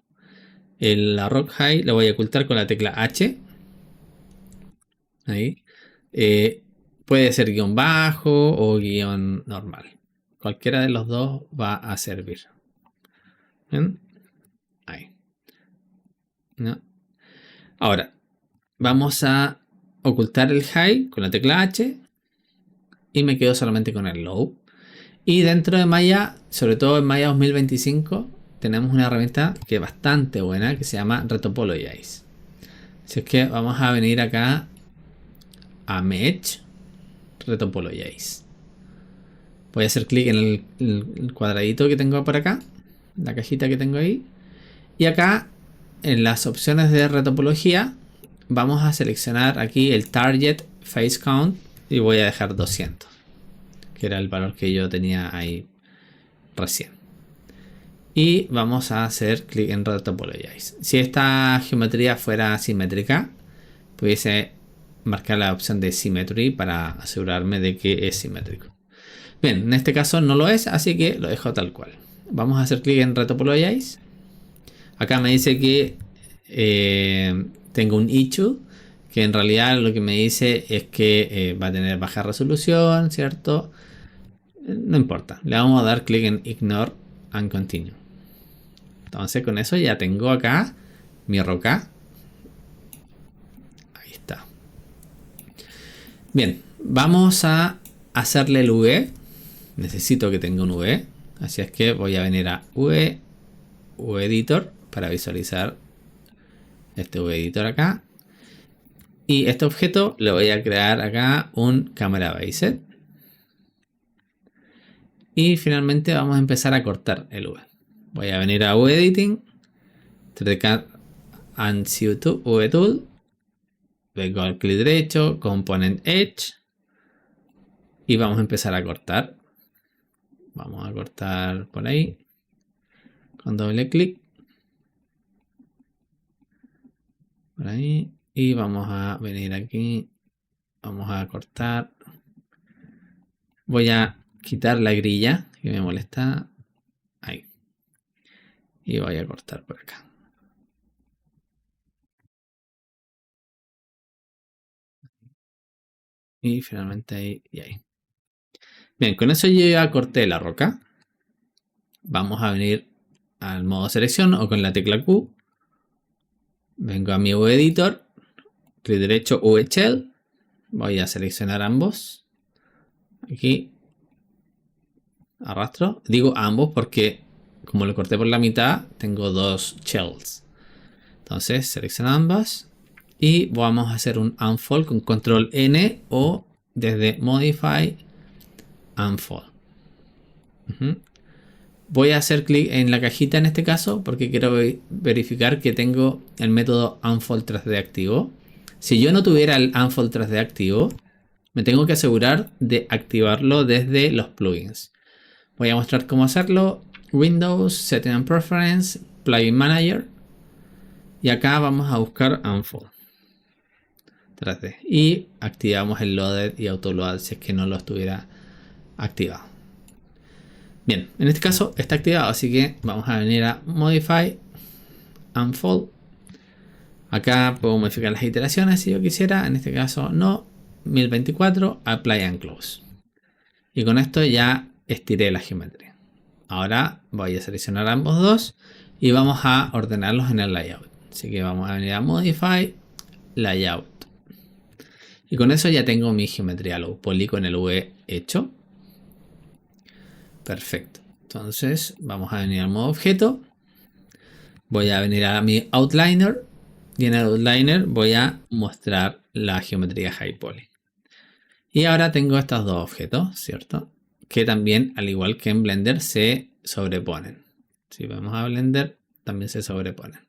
La rock high lo voy a ocultar con la tecla H. Ahí. Puede ser guión bajo o guión normal. Cualquiera de los dos va a servir. ¿Ven? Ahí. ¿No? Ahora, vamos a ocultar el high con la tecla H. Y me quedo solamente con el low. Y dentro de Maya, sobre todo en Maya 2025, tenemos una herramienta que es bastante buena que se llama Retopologize. Así es que vamos a venir acá a Mesh, Retopologize. Voy a hacer clic en el cuadradito que tengo por acá, la cajita que tengo ahí. Y acá en las opciones de retopología vamos a seleccionar aquí el Target Face Count y voy a dejar 200, que era el valor que yo tenía ahí recién. Y vamos a hacer clic en Retopologize. Si esta geometría fuera simétrica, pudiese marcar la opción de Symmetry para asegurarme de que es simétrico. Bien, en este caso no lo es, así que lo dejo tal cual. Vamos a hacer clic en Retopologize. Acá me dice que tengo un issue, que en realidad lo que me dice es que va a tener baja resolución, ¿cierto? No importa, le vamos a dar clic en Ignore and Continue. Entonces con eso ya tengo acá mi roca. Ahí está. Bien, vamos a hacerle el V. Necesito que tenga un V. Así es que voy a venir a V Editor para visualizar este V Editor acá. Y este objeto le voy a crear acá un Camera Base. Y finalmente vamos a empezar a cortar el V. Voy a venir a V Editing, 3D and CO2, V Tool. Vengo al clic derecho, Component Edge. Y vamos a empezar a cortar. Vamos a cortar por ahí. Con doble clic. Por ahí. Y vamos a venir aquí. Vamos a cortar. Voy a quitar la grilla que me molesta. Ahí. Y voy a cortar por acá. Y finalmente ahí y ahí. Bien, con eso yo ya corté la roca. Vamos a venir al modo selección o con la tecla Q. Vengo a mi V Editor. clic derecho, V-Shell. Voy a seleccionar ambos. Aquí. Arrastro. Digo ambos porque como lo corté por la mitad, tengo dos shells. Entonces, selecciono ambas. Y vamos a hacer un unfold con control N o desde Modify, Unfold. Voy a hacer clic en la cajita en este caso porque quiero verificar que tengo el método Unfold 3D activo. Si yo no tuviera el Unfold 3D activo, me tengo que asegurar de activarlo desde los plugins. Voy a mostrar cómo hacerlo. Windows, Setting and Preference, Plugin Manager. Y acá vamos a buscar Unfold 3D. Y activamos el Loaded y Autoload si es que no lo estuviera activado. Bien, en este caso está activado, así que vamos a venir a Modify, Unfold. Acá puedo modificar las iteraciones si yo quisiera. En este caso no. 1024, Apply and Close. Y con esto ya estiré la geometría. Ahora voy a seleccionar ambos dos y vamos a ordenarlos en el layout. Así que vamos a venir a Modify, Layout. Y con eso ya tengo mi geometría low poly con el V hecho. Perfecto. Entonces vamos a venir al modo objeto. Voy a venir a mi outliner. Y en el outliner voy a mostrar la geometría high poly. Y ahora tengo estos dos objetos, ¿cierto? Que también, al igual que en Blender, se sobreponen. Si vamos a Blender, también se sobreponen.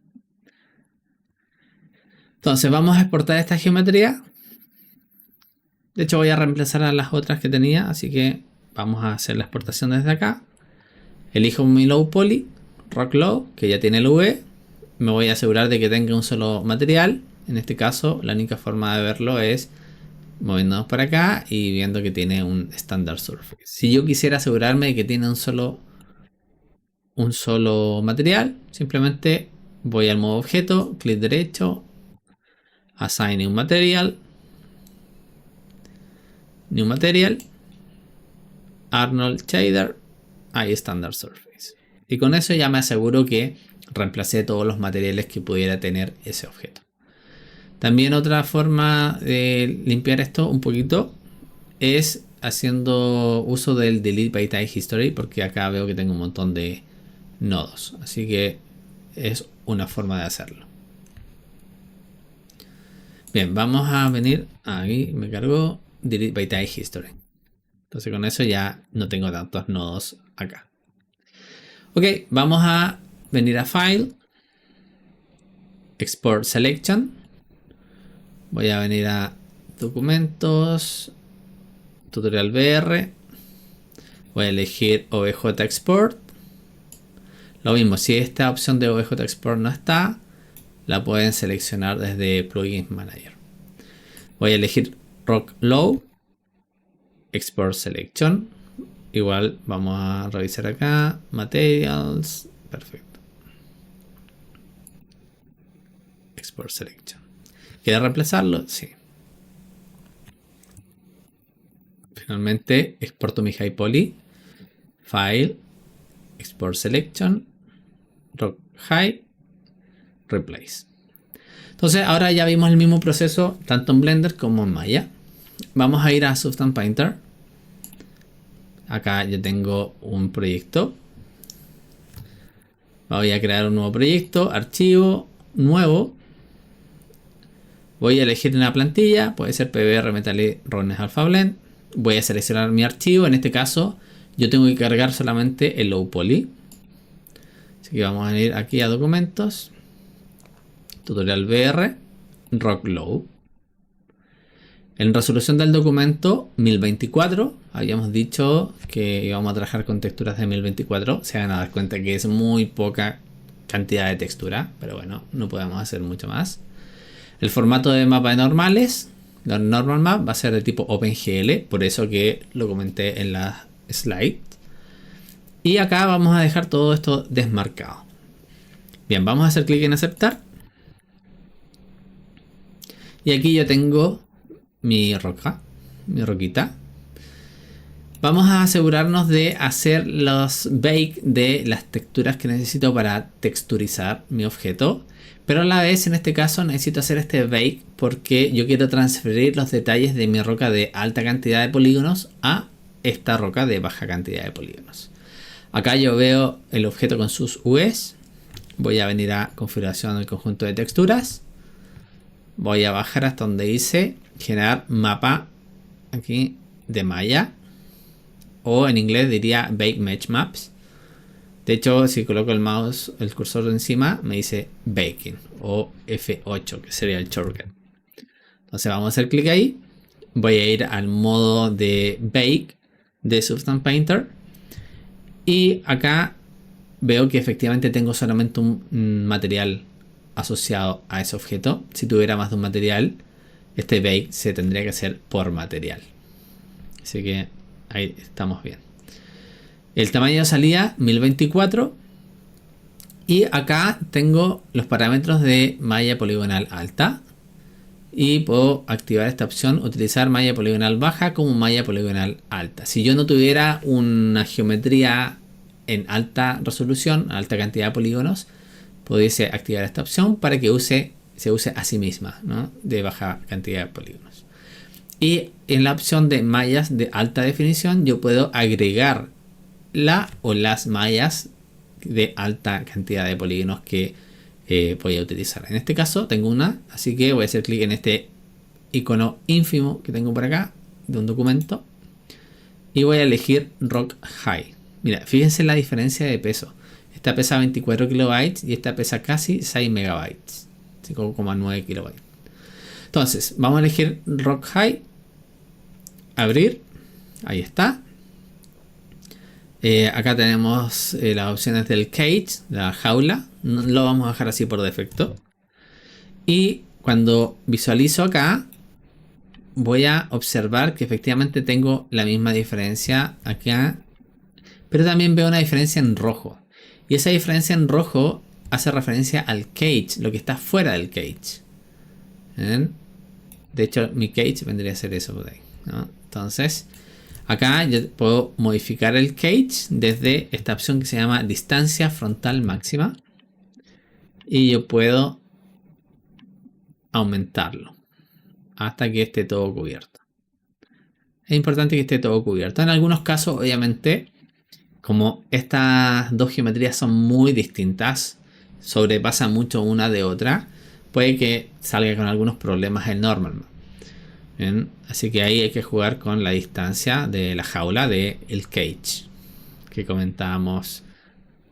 Entonces vamos a exportar esta geometría. De hecho voy a reemplazar a las otras que tenía, así que vamos a hacer la exportación desde acá. Elijo mi low poly, rock low, que ya tiene el V. Me voy a asegurar de que tenga un solo material. En este caso, la única forma de verlo es moviéndonos para acá y viendo que tiene un standard surface. Si yo quisiera asegurarme de que tiene un solo material, simplemente voy al modo objeto, clic derecho, assign new material, Arnold Shader, ahí standard surface. Y con eso ya me aseguro que reemplacé todos los materiales que pudiera tener ese objeto. También otra forma de limpiar esto un poquito es haciendo uso del Delete by Type History, porque acá veo que tengo un montón de nodos. Así que es una forma de hacerlo. Bien, vamos a venir, ahí me cargó Delete by Type History. Entonces con eso ya no tengo tantos nodos acá. Ok, vamos a venir a File, Export Selection. Voy a venir a Documentos, Tutorial VR. Voy a elegir OBJ Export. Lo mismo, si esta opción de OBJ Export no está, la pueden seleccionar desde Plugin Manager. Voy a elegir Rock Low, Export Selection. Igual vamos a revisar acá. Materials. Perfecto. Export Selection. ¿Quiere reemplazarlo? Sí. Finalmente exporto mi high poly. File. Export Selection. Rock High. Replace. Entonces ahora ya vimos el mismo proceso tanto en Blender como en Maya. Vamos a ir a Substance Painter. Acá yo tengo un proyecto. Voy a crear un nuevo proyecto. Archivo. Nuevo. Voy a elegir una plantilla. Puede ser PBR Metallic Roughness Alpha Blend. Voy a seleccionar mi archivo. En este caso yo tengo que cargar solamente el low poly. Así que vamos a ir aquí a documentos. Tutorial VR. Rock Low. En resolución del documento 1024, habíamos dicho que íbamos a trabajar con texturas de 1024. Se van a dar cuenta que es muy poca cantidad de textura, pero bueno, no podemos hacer mucho más. El formato de mapa de normales, la normal map, va a ser de tipo OpenGL, por eso que lo comenté en la slide. Y acá vamos a dejar todo esto desmarcado. Bien, vamos a hacer clic en aceptar. Y aquí yo tengo mi roquita. Vamos a asegurarnos de hacer los bake de las texturas que necesito para texturizar mi objeto. Pero a la vez, en este caso, necesito hacer este bake porque yo quiero transferir los detalles de mi roca de alta cantidad de polígonos a esta roca de baja cantidad de polígonos. Acá yo veo el objeto con sus UVs. Voy a venir a configuración del conjunto de texturas. Voy a bajar hasta donde dice generar mapa aquí de malla. O en inglés diría Bake Mesh Maps. De hecho, si coloco el mouse, el cursor encima, me dice Baking o F8, que sería el shortcut. Entonces vamos a hacer clic ahí. Voy a ir al modo de Bake de Substance Painter. Y acá veo que efectivamente tengo solamente un material asociado a ese objeto. Si tuviera más de un material, este Bake se tendría que hacer por material. Así que ahí estamos bien. El tamaño de salida 1024. Y acá tengo los parámetros de malla poligonal alta. Y puedo activar esta opción, utilizar malla poligonal baja como malla poligonal alta. Si yo no tuviera una geometría en alta resolución, alta cantidad de polígonos, pudiese activar esta opción para que se use a sí misma, ¿no? De baja cantidad de polígonos. Y en la opción de mallas de alta definición yo puedo agregar la o las mallas de alta cantidad de polígonos que voy a utilizar. En este caso tengo una, así que voy a hacer clic en este icono ínfimo que tengo por acá de un documento y voy a elegir Rock High. Mira, fíjense la diferencia de peso. Esta pesa 24 kilobytes y esta pesa casi 6 megabytes, 5,9 kilobytes. Entonces vamos a elegir Rock High, abrir, ahí está. Acá tenemos las opciones del cage, la jaula. Lo vamos a dejar así por defecto. Y cuando visualizo acá, voy a observar que efectivamente tengo la misma diferencia acá. Pero también veo una diferencia en rojo. Y esa diferencia en rojo hace referencia al cage, lo que está fuera del cage. ¿Ven? De hecho, mi cage vendría a ser eso por ahí, ¿no? Entonces, acá yo puedo modificar el cage desde esta opción que se llama distancia frontal máxima. Y yo puedo aumentarlo hasta que esté todo cubierto. Es importante que esté todo cubierto. En algunos casos, obviamente, como estas dos geometrías son muy distintas, sobrepasan mucho una de otra, puede que salga con algunos problemas el normal. Bien, así que ahí hay que jugar con la distancia de la jaula del cage que comentábamos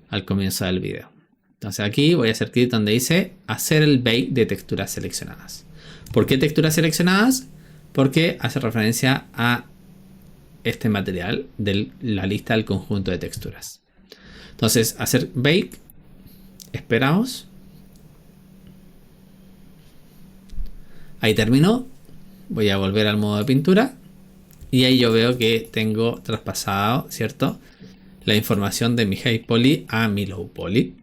al comienzo del video. Entonces aquí voy a hacer clic donde dice hacer el bake de texturas seleccionadas. ¿Por qué texturas seleccionadas? Porque hace referencia a este material de la lista del conjunto de texturas. Entonces hacer bake, esperamos. Ahí terminó. Voy a volver al modo de pintura. Y ahí yo veo que tengo traspasado, ¿cierto?, la información de mi high poly a mi low poly.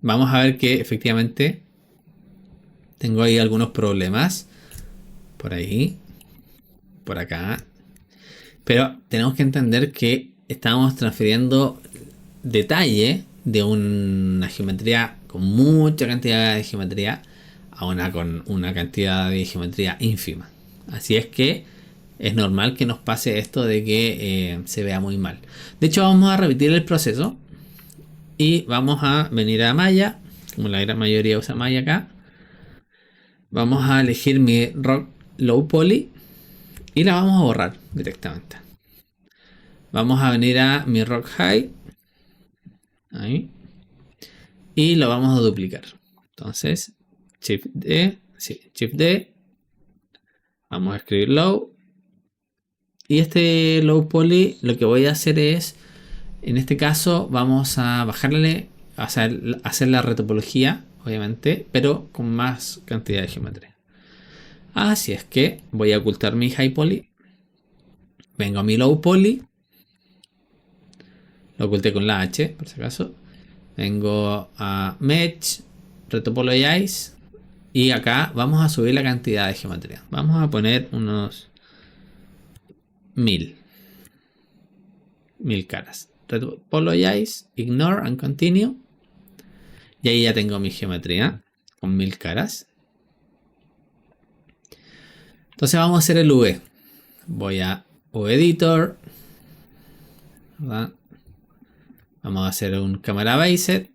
Vamos a ver que efectivamente tengo ahí algunos problemas. Por ahí. Por acá. Pero tenemos que entender que estamos transfiriendo detalle de una geometría con mucha cantidad de geometría a una con una cantidad de geometría ínfima. Así es que es normal que nos pase esto de que se vea muy mal. De hecho, vamos a repetir el proceso y vamos a venir a malla, como la gran mayoría usa malla acá. Vamos a elegir mi rock low poly y la vamos a borrar directamente. Vamos a venir a mi rock high, ahí, y lo vamos a duplicar. Entonces, Shift D, sí, Shift D, vamos a escribir low, y este low poly lo que voy a hacer es, en este caso, vamos a bajarle, hacer la retopología, obviamente, pero con más cantidad de geometría. Así es que voy a ocultar mi high poly, vengo a mi low poly, lo oculté con la H, por si acaso. Vengo a Mesh, Retopologize. Y acá vamos a subir la cantidad de geometría. Vamos a poner unos 1000. 1000 caras. Apologize, ignore and continue. Y ahí ya tengo mi geometría con 1000 caras. Entonces vamos a hacer el V. Voy a VEditor. ¿Verdad? Vamos a hacer un Camera Based.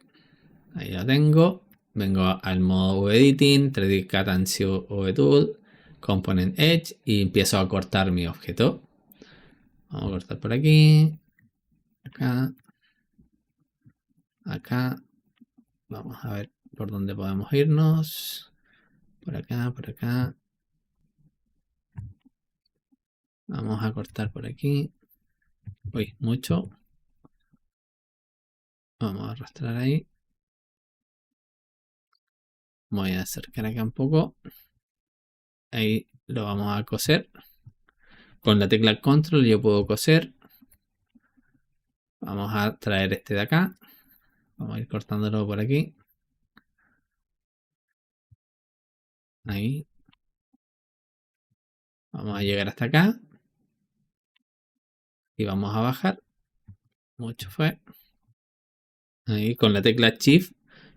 Ahí lo tengo. Vengo al modo VEditing, 3D Cut and Sew VTool, Component Edge y empiezo a cortar mi objeto. Vamos a cortar por aquí. Acá. Acá. Vamos a ver por dónde podemos irnos. Por acá, por acá. Vamos a cortar por aquí. Uy, mucho. Vamos a arrastrar ahí. Voy a acercar acá un poco. Ahí lo vamos a coser. Con la tecla Control yo puedo coser. Vamos a traer este de acá. Vamos a ir cortándolo por aquí. Ahí. Vamos a llegar hasta acá. Y vamos a bajar. Mucho fue. Ahí con la tecla Shift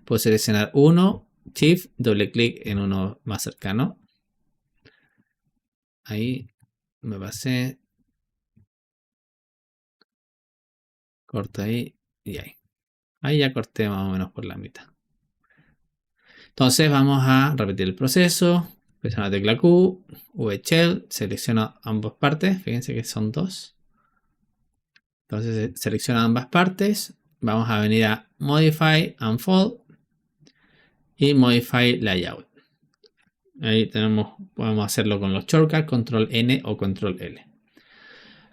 puedo seleccionar uno. Shift, doble clic en uno más cercano. Ahí me pasé. Corto ahí y ahí. Ahí ya corté más o menos por la mitad. Entonces vamos a repetir el proceso. Presiono la tecla Q, V-Shell, selecciono ambas partes. Fíjense que son dos. Entonces selecciono ambas partes. Vamos a venir a Modify, Unfold y Modify Layout. Ahí podemos hacerlo con los shortcuts, Control N o Control L.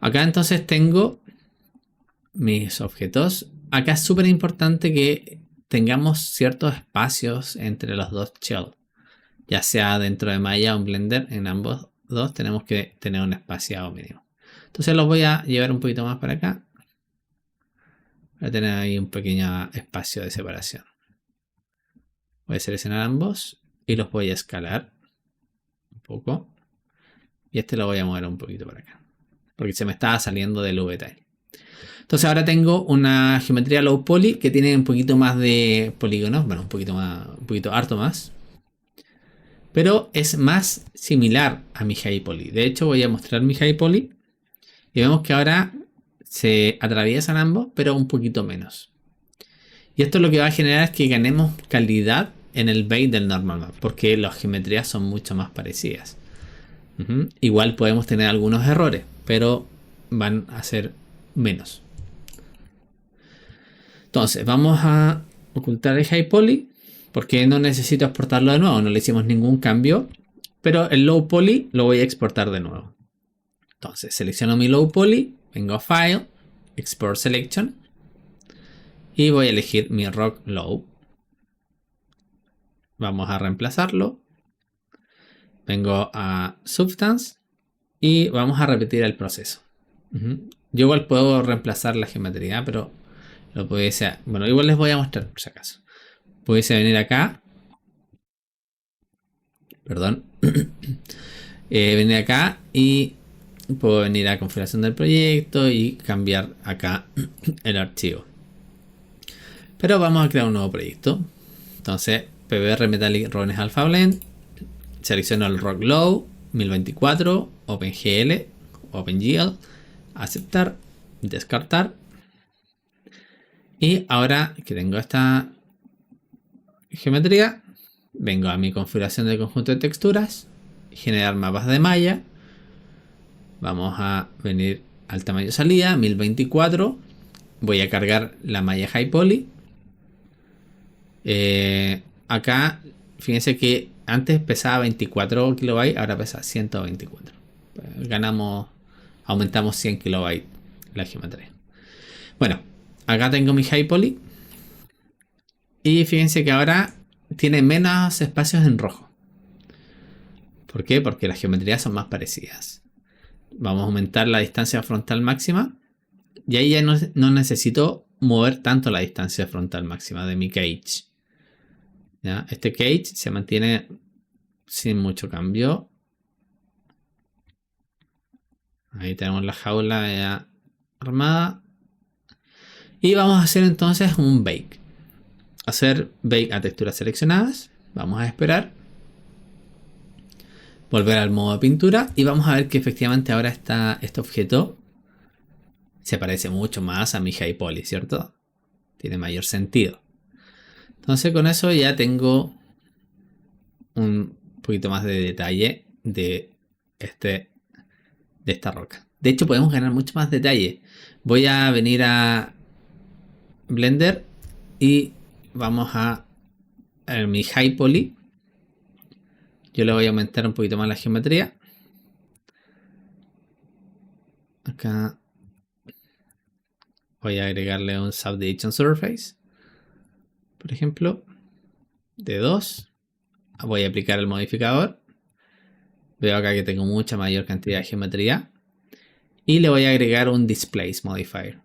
Acá entonces tengo mis objetos. Acá es súper importante que tengamos ciertos espacios entre los dos shells. Ya sea dentro de Maya o en Blender, en ambos dos tenemos que tener un espaciado mínimo. Entonces los voy a llevar un poquito más para acá. Voy a tener ahí un pequeño espacio de separación. Voy a seleccionar ambos y los voy a escalar un poco. Y este lo voy a mover un poquito para acá, porque se me estaba saliendo del VTile. Entonces ahora tengo una geometría low poly que tiene un poquito más de polígonos. Bueno, un poquito harto más. Pero es más similar a mi high poly. De hecho voy a mostrar mi high poly. Y vemos que ahora se atraviesan ambos, pero un poquito menos. Y esto lo que va a generar es que ganemos calidad en el base del normal map, porque las geometrías son mucho más parecidas. Igual podemos tener algunos errores, pero van a ser menos. Entonces vamos a ocultar el high poly, porque no necesito exportarlo de nuevo, no le hicimos ningún cambio. Pero el low poly lo voy a exportar de nuevo. Entonces selecciono mi low poly, vengo a File, Export Selection y voy a elegir mi Rock Low. Vamos a reemplazarlo. Vengo a Substance y vamos a repetir el proceso. Yo igual puedo reemplazar la geometría, pero lo pudiese... Bueno, igual les voy a mostrar por si acaso. Pudiese venir acá. Perdón. Venir acá y puedo venir a configuración del proyecto y cambiar acá el archivo. Pero vamos a crear un nuevo proyecto. Entonces, PBR Metallic Rones Alpha Blend. Selecciono el Rock Low 1024, OpenGL, OpenGL, aceptar, descartar. Y ahora que tengo esta geometría, vengo a mi configuración del conjunto de texturas, generar mapas de malla. Vamos a venir al tamaño salida, 1024. Voy a cargar la malla High Poly. Acá, fíjense que antes pesaba 24 KB, ahora pesa 124. Aumentamos 100 KB la geometría. Bueno, acá tengo mi High Poly. Y fíjense que ahora tiene menos espacios en rojo. ¿Por qué? Porque las geometrías son más parecidas. Vamos a aumentar la distancia frontal máxima. Y ahí ya no necesito mover tanto la distancia frontal máxima de mi cage. ¿Ya? Este cage se mantiene sin mucho cambio. Ahí tenemos la jaula ya armada. Y vamos a hacer entonces un bake. Hacer bake a texturas seleccionadas. Vamos a esperar. Volver al modo de pintura. Y vamos a ver que efectivamente ahora este objeto se parece mucho más a mi high poly, ¿cierto? Tiene mayor sentido. Entonces con eso ya tengo un poquito más de detalle de esta roca. De hecho podemos ganar mucho más detalle. Voy a venir a Blender y vamos a mi high poly. Yo le voy a aumentar un poquito más la geometría. Acá voy a agregarle un subdivision surface, por ejemplo, de 2. Voy a aplicar el modificador. Veo acá que tengo mucha mayor cantidad de geometría. Y le voy a agregar un displace modifier.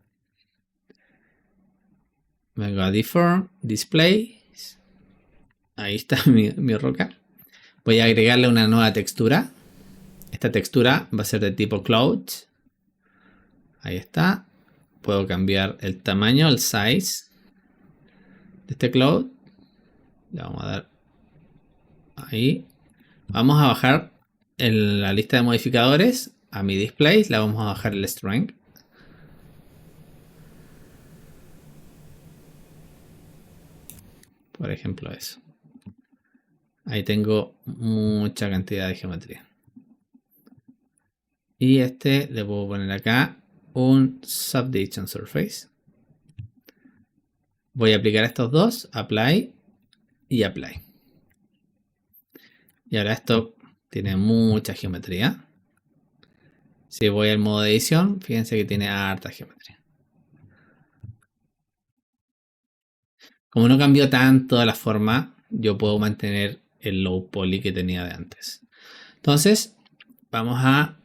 Vengo a deform, display. Ahí está mi roca. Voy a agregarle una nueva textura. Esta textura va a ser de tipo cloud. Ahí está. Puedo cambiar el tamaño, el size de este cloud. Le vamos a dar ahí. Vamos a bajar en la lista de modificadores a mi display. Le vamos a bajar el strength. Por ejemplo eso. Ahí tengo mucha cantidad de geometría. Y le puedo poner acá un subdivision surface. Voy a aplicar estos dos, apply y apply. Y ahora esto tiene mucha geometría. Si voy al modo de edición, fíjense que tiene harta geometría. Como no cambió tanto la forma, yo puedo mantener el low poly que tenía de antes. Entonces, vamos a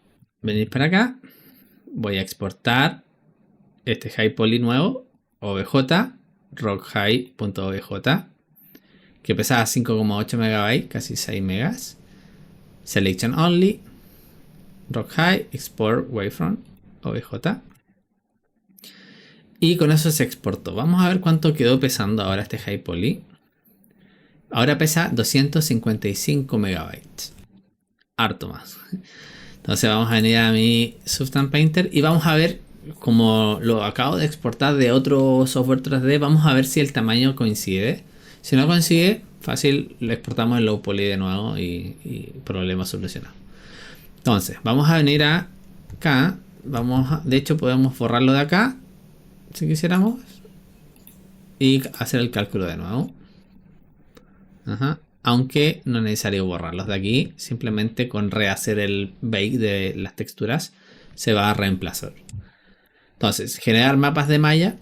venir para acá. Voy a exportar este high poly nuevo, obj, rockhigh.obj, que pesaba 5,8 MB, casi 6 megas. Selection only, rockhigh, export wavefront, obj. Y con eso se exportó. Vamos a ver cuánto quedó pesando ahora este high poly. Ahora pesa 255 megabytes. Harto más. Entonces vamos a venir a mi Substance Painter y vamos a ver, como lo acabo de exportar de otro software 3D, vamos a ver si el tamaño coincide. Si no coincide, fácil, lo exportamos en low poly de nuevo y problema solucionado. Entonces, vamos a venir acá. De hecho, podemos borrarlo de acá, si quisiéramos, y hacer el cálculo de nuevo. Aunque no es necesario borrarlos de aquí, simplemente con rehacer el bake de las texturas se va a reemplazar. Entonces, generar mapas de malla.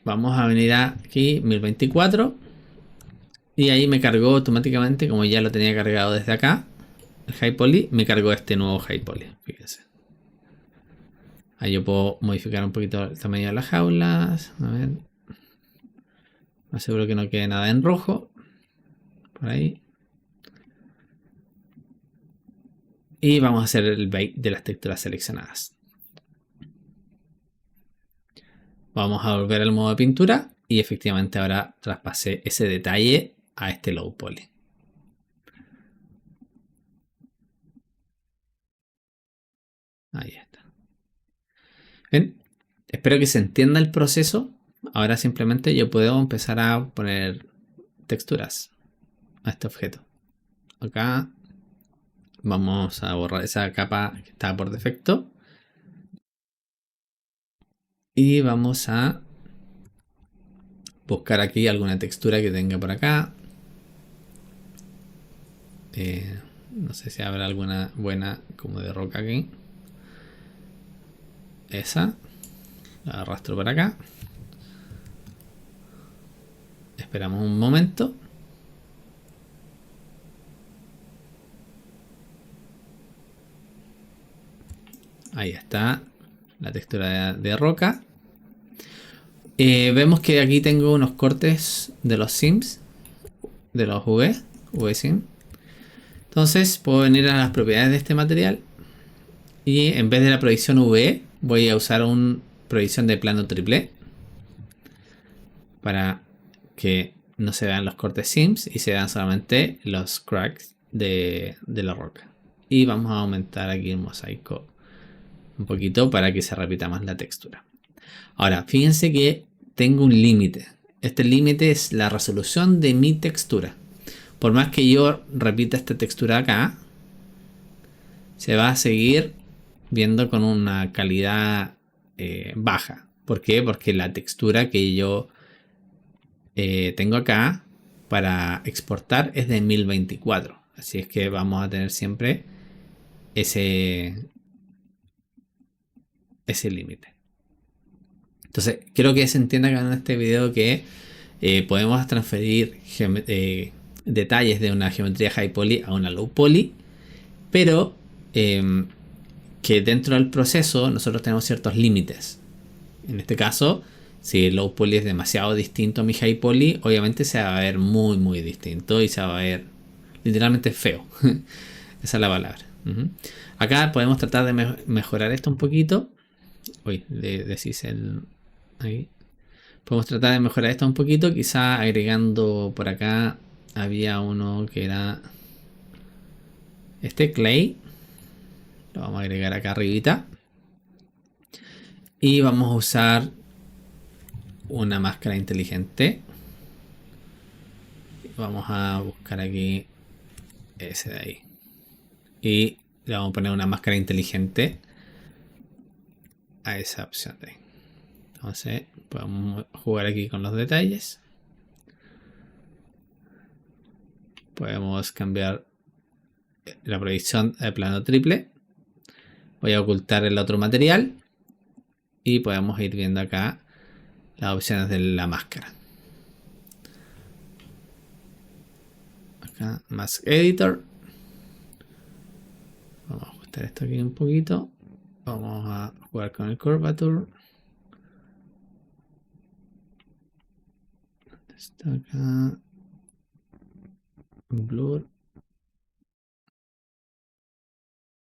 Vamos a venir aquí 1024 y ahí me cargó automáticamente, como ya lo tenía cargado desde acá, el high poly, me cargó este nuevo high poly. Fíjense. Ahí yo puedo modificar un poquito el tamaño de las jaulas. A ver. Me aseguro que no quede nada en rojo. Por ahí. Y vamos a hacer el bake de las texturas seleccionadas. Vamos a volver al modo de pintura. Y efectivamente ahora traspasé ese detalle a este low poly. Ahí está. Bien, espero que se entienda el proceso. Ahora simplemente yo puedo empezar a poner texturas a este objeto. Acá vamos a borrar esa capa que está por defecto. Y vamos a buscar aquí alguna textura que tenga por acá. No sé si habrá alguna buena como de roca aquí. Esa. La arrastro para acá. Esperamos un momento. Ahí está la textura de roca. Vemos que aquí tengo unos cortes de los sims, de los V-sim. Entonces puedo venir a las propiedades de este material y en vez de la proyección V voy a usar una proyección de plano triple. para que no se vean los cortes sims y se vean solamente los cracks de la roca. Y vamos a aumentar aquí el mosaico un poquito para que se repita más la textura. Ahora, fíjense que tengo un límite. Este límite es la resolución de mi textura. Por más que yo repita esta textura acá, se va a seguir viendo con una calidad baja. ¿Por qué? Porque la textura que yo tengo acá para exportar es de 1024. Así es que vamos a tener siempre ese límite. Entonces, quiero que se entienda acá en este video que podemos transferir detalles de una geometría high poly a una low poly, pero que dentro del proceso nosotros tenemos ciertos límites. En este caso, si el low poly es demasiado distinto a mi high poly, obviamente se va a ver muy muy distinto y se va a ver literalmente feo. Esa es la palabra. Acá podemos tratar de mejorar esto un poquito. Uy, decís ahí. Podemos tratar de mejorar esto un poquito, quizá agregando por acá. Había uno que era este clay. Lo vamos a agregar acá arribita. Y vamos a usar una máscara inteligente. Vamos a buscar aquí ese de ahí. Y le vamos a poner una máscara inteligente a esa opción de ahí. Entonces podemos jugar aquí con los detalles. Podemos cambiar la proyección de plano triple. Voy a ocultar el otro material. Y podemos ir viendo acá las opciones de la máscara. Acá, Mask Editor. Vamos a ajustar esto aquí un poquito. Vamos a jugar con el Curvature. Está acá. Blur.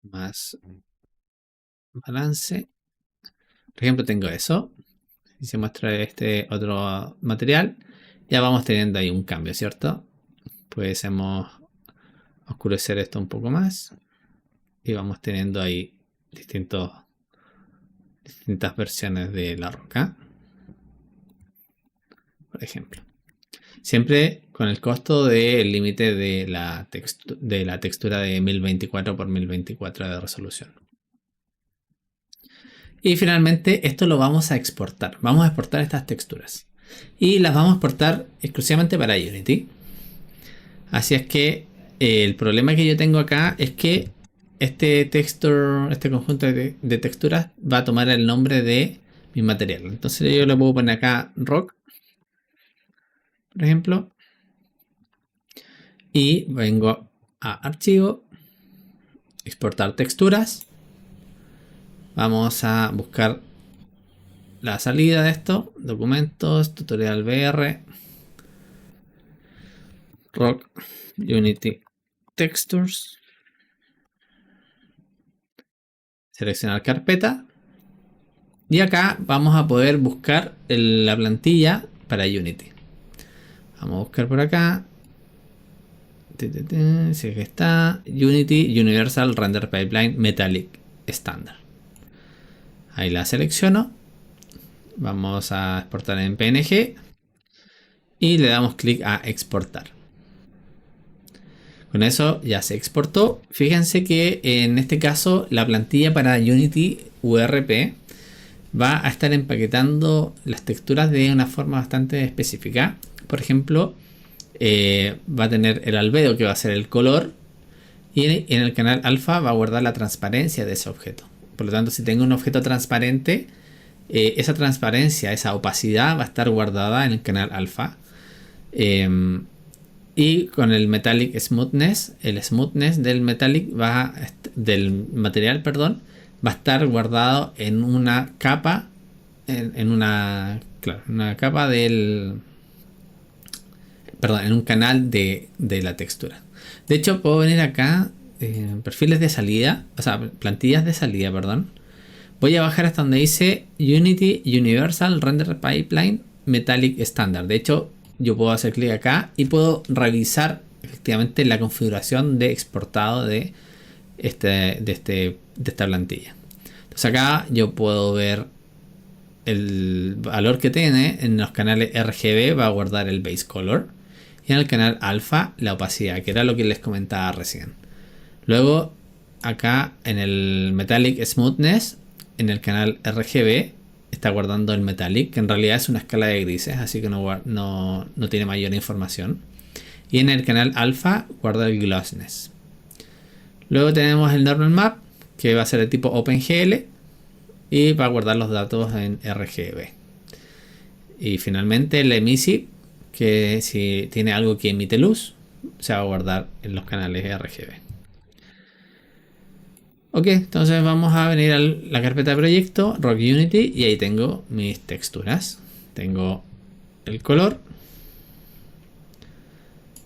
Más balance. Por ejemplo, tengo eso. Si se muestra este otro material, ya vamos teniendo ahí un cambio, ¿cierto? Podemos oscurecer esto un poco más. Y vamos teniendo ahí distintas versiones de la roca. Por ejemplo. Siempre con el costo del límite de la textura de 1024 por 1024 de resolución. Y finalmente esto lo vamos a exportar. Vamos a exportar estas texturas. Y las vamos a exportar exclusivamente para Unity. Así es que el problema que yo tengo acá es que este conjunto de texturas va a tomar el nombre de mi material. Entonces yo le puedo poner acá rock, por ejemplo. Y vengo a archivo, exportar texturas. Vamos a buscar la salida de esto, documentos, tutorial VR, rock, Unity textures, seleccionar carpeta y acá vamos a poder buscar la plantilla para Unity. Vamos a buscar por acá. Si es que está Unity Universal Render Pipeline Metallic Standard. Ahí la selecciono. Vamos a exportar en PNG. Y le damos clic a exportar. Con eso ya se exportó. Fíjense que en este caso la plantilla para Unity URP va a estar empaquetando las texturas de una forma bastante específica. Por ejemplo, va a tener el albedo, que va a ser el color, y en el canal alfa va a guardar la transparencia de ese objeto. Por lo tanto, si tengo un objeto transparente, esa transparencia, esa opacidad va a estar guardada en el canal alfa. Y con el metallic smoothness, el smoothness del del material, va a estar guardado en una capa, en una capa en un canal de la textura. De hecho, puedo venir acá, perfiles de salida, o sea, plantillas de salida, perdón. Voy a bajar hasta donde dice Unity Universal Render Pipeline Metallic estándar. De hecho, yo puedo hacer clic acá y puedo revisar efectivamente la configuración de exportado de esta plantilla. Entonces acá yo puedo ver el valor que tiene. En los canales RGB va a guardar el base color y en el canal alfa la opacidad, que era lo que les comentaba recién. Luego acá en el metallic smoothness, en el canal RGB está guardando el metallic, que en realidad es una escala de grises, así que no tiene mayor información. Y en el canal alfa guarda el glossness. Luego tenemos el normal map, que va a ser de tipo OpenGL y va a guardar los datos en RGB. Y finalmente el emissive, que si tiene algo que emite luz, se va a guardar en los canales RGB. Ok, entonces vamos a venir a la carpeta de proyecto, Rock Unity, y ahí tengo mis texturas. Tengo el color,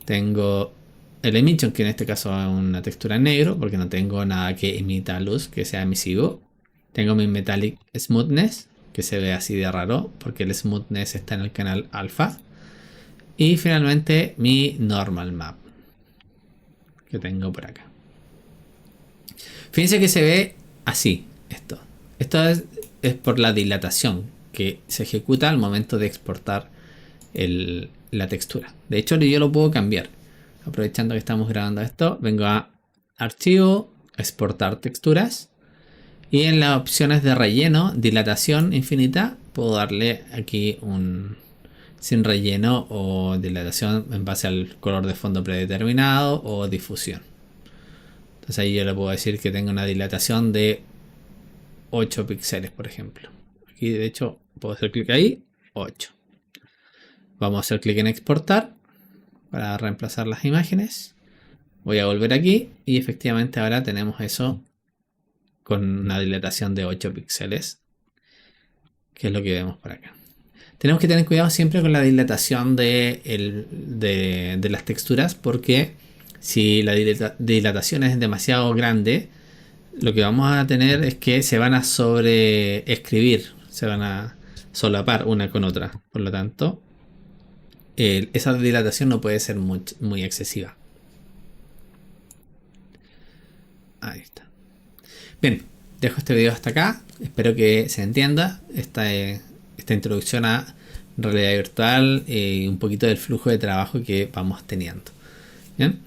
tengo el emission, que en este caso es una textura en negro, porque no tengo nada que emita luz, que sea emisivo. Tengo mi metallic smoothness, que se ve así de raro, porque el smoothness está en el canal alfa. Y finalmente mi normal map, que tengo por acá. Fíjense que se ve así esto. Esto es por la dilatación que se ejecuta al momento de exportar la textura. De hecho, yo lo puedo cambiar. Aprovechando que estamos grabando esto, vengo a Archivo, Exportar texturas. Y en las opciones de relleno, dilatación infinita, puedo darle aquí un sin relleno o dilatación en base al color de fondo predeterminado o difusión. Entonces ahí yo le puedo decir que tenga una dilatación de 8 píxeles, por ejemplo. Aquí de hecho puedo hacer clic ahí, 8. Vamos a hacer clic en exportar para reemplazar las imágenes. Voy a volver aquí y efectivamente ahora tenemos eso con una dilatación de 8 píxeles, que es lo que vemos por acá. Tenemos que tener cuidado siempre con la dilatación de las texturas, porque si la dilatación es demasiado grande, lo que vamos a tener es que se van a sobreescribir, se van a solapar una con otra. Por lo tanto, esa dilatación no puede ser muy excesiva. Ahí está. Bien, dejo este video hasta acá. Espero que se entienda esta introducción a realidad virtual y un poquito del flujo de trabajo que vamos teniendo. Bien.